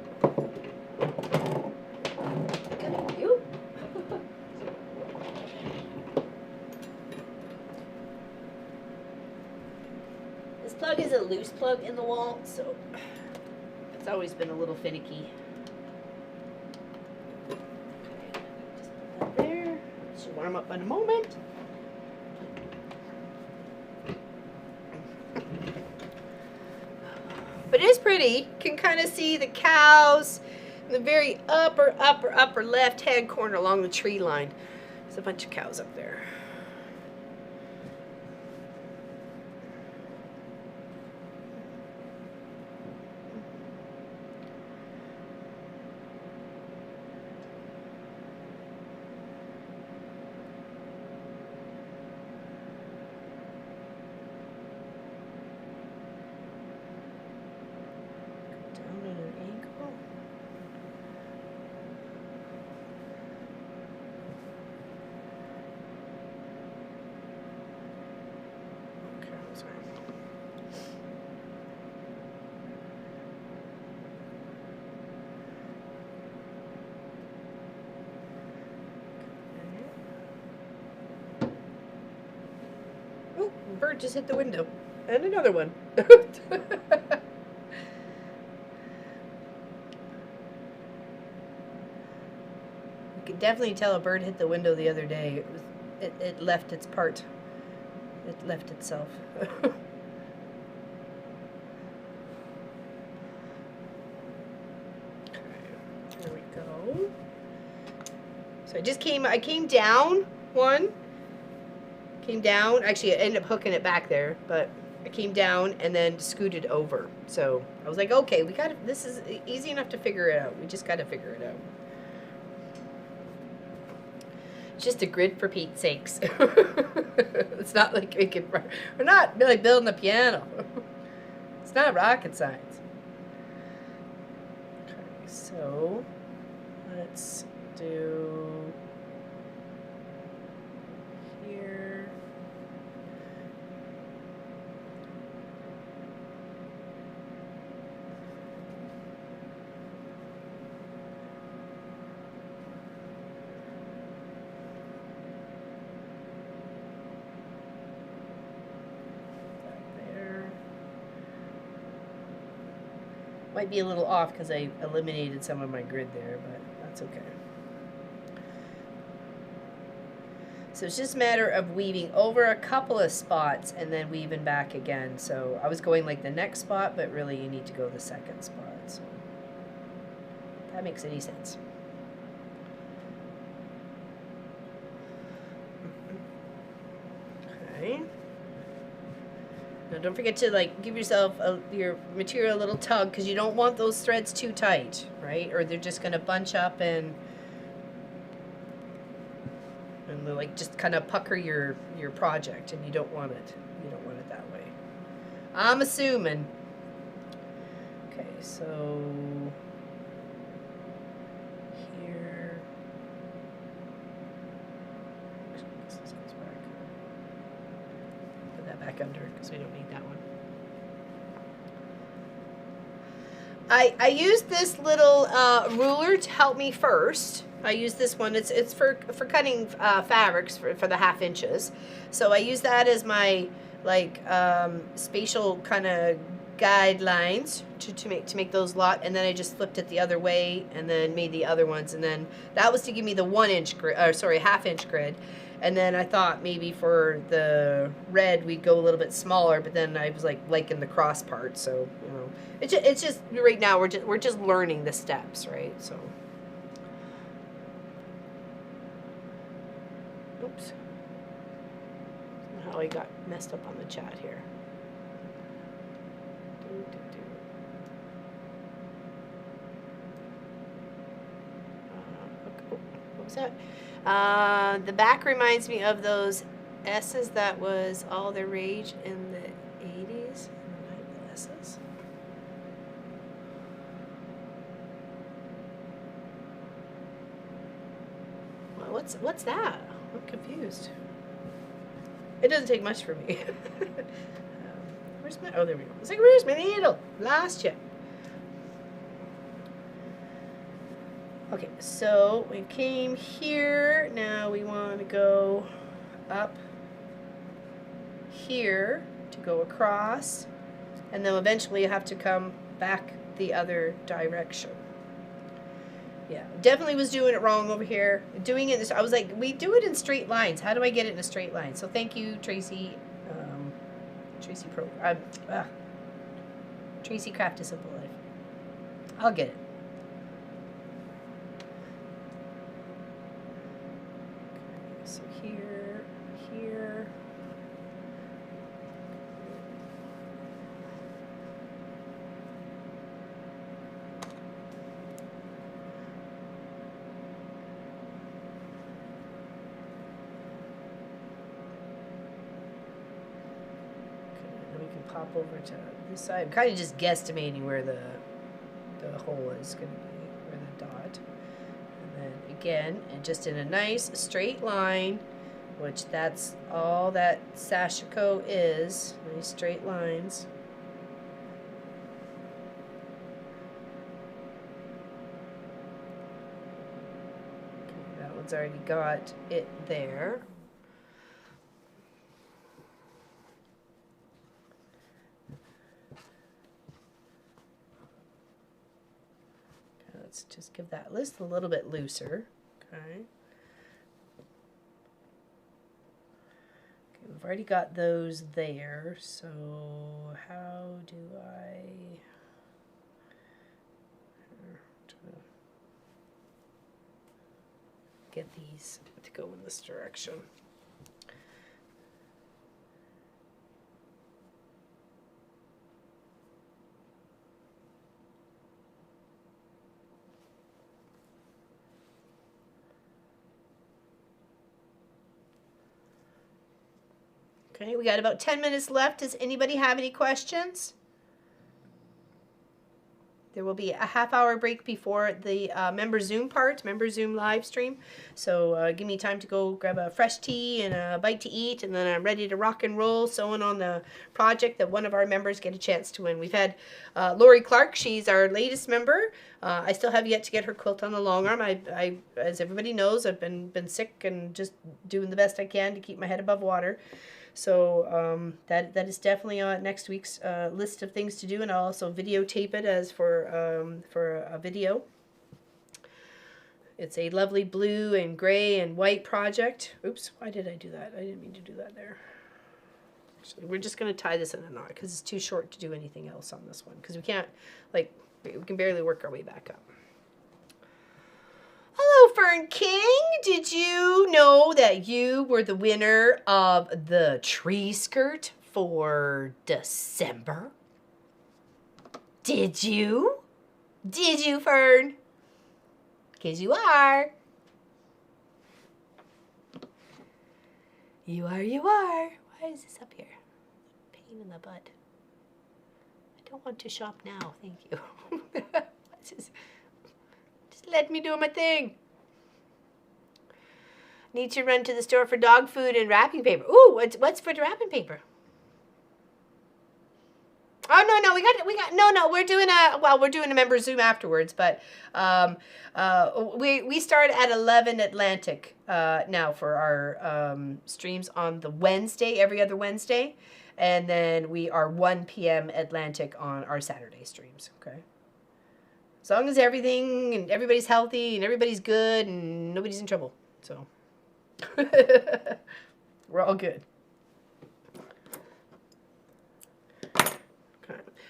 You? This plug is a loose plug in the wall, so it's always been a little finicky. Just put that there. Should warm up in a moment. But it is pretty. You can kind of see the cows in the very upper left-hand corner along the tree line. There's a bunch of cows up there. Bird just hit the window. And another one. You could definitely tell a bird hit the window the other day. It left its part. It left itself. Okay, there we go. So I came down one. Came down, actually I ended up hooking it back there, but I came down and then scooted over. So I was like, okay, this is easy enough to figure it out. We just got to figure it out. It's just a grid for Pete's sakes. It's not like we're not like building a piano. It's not rocket science. Okay, so let's do here. Might be a little off because I eliminated some of my grid there, but that's okay. So it's just a matter of weaving over a couple of spots and then weaving back again. So I was going like the next spot, but really you need to go the second spot. So if that makes any sense. Okay. Now don't forget to like give yourself your material a little tug because you don't want those threads too tight, right? Or they're just going to bunch up and like just kind of pucker your project, and you don't want it. You don't want it that way. I'm assuming. Okay, so here. This goes back. Put that back under because we don't need that one. I used this little ruler to help me first. I use this one. It's for cutting fabrics for the 1/2 inches. So I use that as my like spatial kind of guidelines to make those lot, and then I just flipped it the other way and then made the other ones, and then that was to give me the 1-inch grid, or sorry, 1/2 inch grid. And then I thought maybe for the red we'd go a little bit smaller, but then I was like liking the cross part, so you know, it's just right now we're just learning the steps, right? So. Oops. Somehow I got messed up on the chat here. What was that? The back reminds me of those S's that was all the rage in the 80s. S's. Well, what's that? I'm confused. It doesn't take much for me. Where's my, oh, there we go. It's like, where's my needle? Lost you. Okay, so we came here. Now we want to go up here to go across. And then eventually you have to come back the other direction. Yeah, definitely was doing it wrong over here. Doing it, I was like, we do it in straight lines. How do I get it in a straight line? So thank you, Tracy. Tracy Tracy Craft a Simple Life. I'll get it. Okay, so here, here. Pop over to this side. I'm kind of just guesstimating where the hole is going to be, where the dot. And then again, and just in a nice straight line, which that's all that Sashiko is. Nice straight lines. Okay, that one's already got it there. Let's just give that list a little bit looser. Okay. Okay, we've already got those there, so how do I get these to go in this direction? Okay, we got about 10 minutes left. Does anybody have any questions? There will be a half-hour break before the member Zoom part, member Zoom live stream. So give me time to go grab a fresh tea and a bite to eat, and then I'm ready to rock and roll, sewing on the project that one of our members get a chance to win. We've had Lori Clark. She's our latest member. I still have yet to get her quilt on the long arm. I as everybody knows, I've been sick and just doing the best I can to keep my head above water. So that is definitely on next week's list of things to do, and I'll also videotape it as for a video. It's a lovely blue and gray and white project. Oops, why did I do that? I didn't mean to do that there. Actually, we're just going to tie this in a knot because it's too short to do anything else on this one, because we can't, like, we can barely work our way back up. Hello, Fern King. Did you know that you were the winner of the tree skirt for December? Did you? Did you, Fern? Because you are. You are, you are. Why is this up here? Pain in the butt. I don't want to shop now, thank you. What's this? Let me do my thing. Need to run to the store for dog food and wrapping paper. Ooh, what's for the wrapping paper? Oh no, we're doing a member Zoom afterwards, but we start at 11 Atlantic now for our streams on the Wednesday, every other Wednesday, and then we are 1 p.m. Atlantic on our Saturday streams. Okay, as long as everything and everybody's healthy and everybody's good and nobody's in trouble, so we're all good.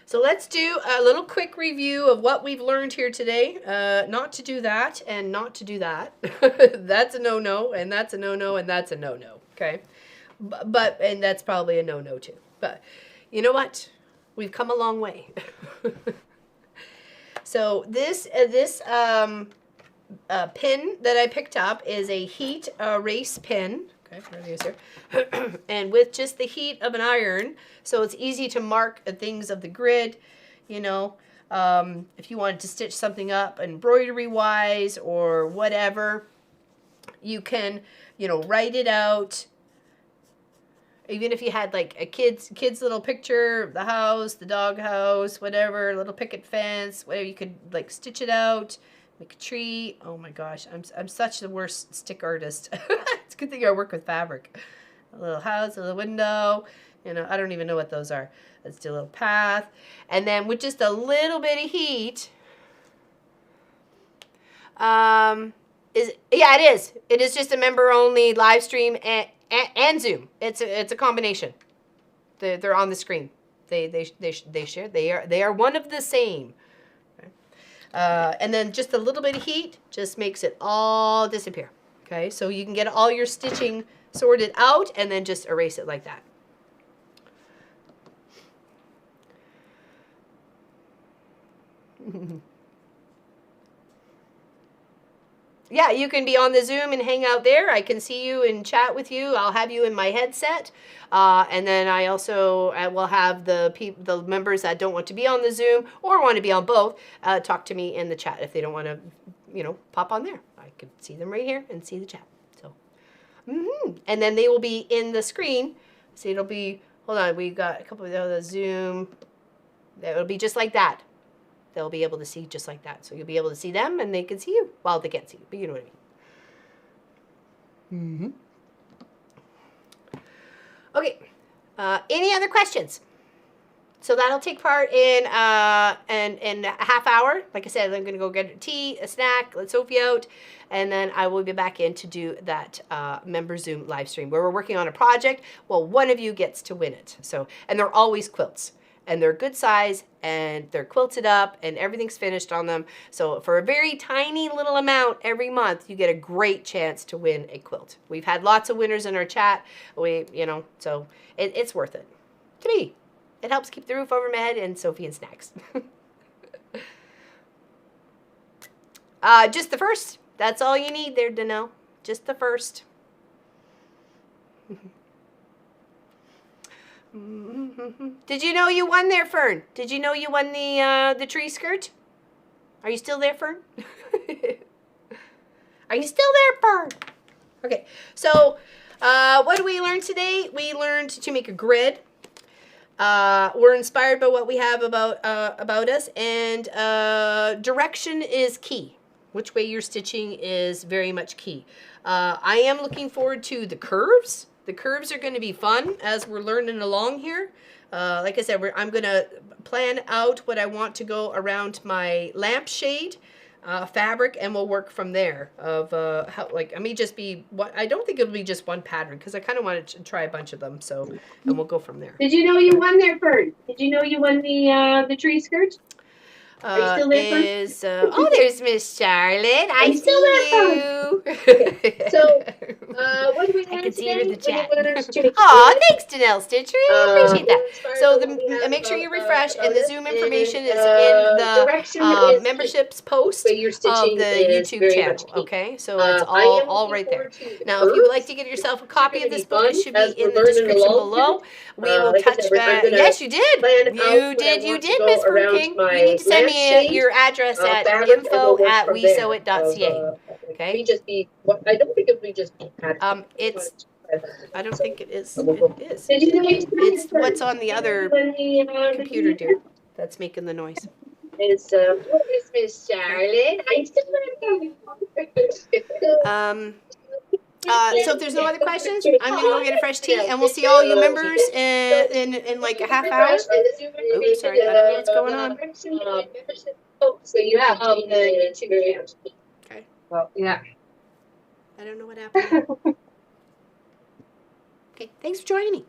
So let's do a little quick review of what we've learned here today. Not to do that and not to do that. That's a no-no, and that's a no-no, and that's a no-no, okay? And that's probably a no-no too. But you know what? We've come a long way. So this pin that I picked up is a heat race pin. Okay, there it is here. And with just the heat of an iron, so it's easy to mark things of the grid, you know, if you wanted to stitch something up embroidery-wise or whatever, you can, you know, write it out. Even if you had like a kid's little picture of the house, the dog house, whatever, little picket fence, whatever, you could like stitch it out. Make a tree. Oh my gosh, I'm such the worst stick artist. It's a good thing I work with fabric. A little house, a little window. You know, I don't even know what those are. Let's do a little path. And then with just a little bit of heat, it is. It is just a member only live stream and Zoom. It's a combination. They're on the screen. They share. They are one of the same. And then just a little bit of heat just makes it all disappear. Okay, so you can get all your stitching sorted out and then just erase it like that. Yeah, you can be on the Zoom and hang out there. I can see you and chat with you. I'll have you in my headset. And then I also will have the members that don't want to be on the Zoom or want to be on both talk to me in the chat if they don't want to, you know, pop on there. I could see them right here and see the chat. So, and then they will be in the screen. So it'll be, hold on, we got a couple of the Zoom. It'll be just like that. They'll be able to see just like that. So you'll be able to see them and they can see you. Well, they can't see you, but you know what I mean. Okay. Any other questions? So that'll take part in a half hour. Like I said, I'm going to go get a tea, a snack, let Sophie out, and then I will be back in to do that member Zoom live stream where we're working on a project. Well, one of you gets to win it. So, and they're always quilts. And they're good size, and they're quilted up, and everything's finished on them. So for a very tiny little amount every month, you get a great chance to win a quilt. We've had lots of winners in our chat. So it's worth it. To me, it helps keep the roof over my head and Sophie and snacks. Just the first. That's all you need there to know. Just the first. Did you know you won there, Fern? Did you know you won the tree skirt? Are you still there, Fern? Are you still there, Fern? Okay, so what did we learn today? We learned to make a grid. We're inspired by what we have about us, and direction is key. Which way you're stitching is very much key. I am looking forward to the curves. The curves are going to be fun as we're learning along here. Like I said, I'm going to plan out what I want to go around my lampshade fabric, and we'll work from there. It may just be one. I don't think it'll be just one pattern because I kind of wanted to try a bunch of them. So, and we'll go from there. Did you know you won there, Fern? Did you know you won the tree skirt? Are you still there, Fern? Oh, there's Miss Charlotte. I see you. So, what do we I learn can see you in the today? chat. Aw, thanks, Danelle Stitcher. I appreciate that. So make sure you refresh, and the Zoom information is in the memberships post of the YouTube channel. Okay, so it's all right there. Now, if you would like to get yourself a copy of this book, it should be in the description below. We will touch back. Yes, you did. You did, Miss Fern King. You need to send me your address at info@wesewit.ca. Okay. I don't think it would just be it's I don't think it is. It is. Did you know It's what's on the other when the computer, dear, that's making the noise. Is Miss Charlotte? I still So if there's no other questions, I'm gonna go get a fresh tea, and we'll see all you members in like a half hour. Oops, sorry, I don't know what's going on. So you have the 2 grams. Okay. Well, yeah. I don't know what happened. Okay, thanks for joining me.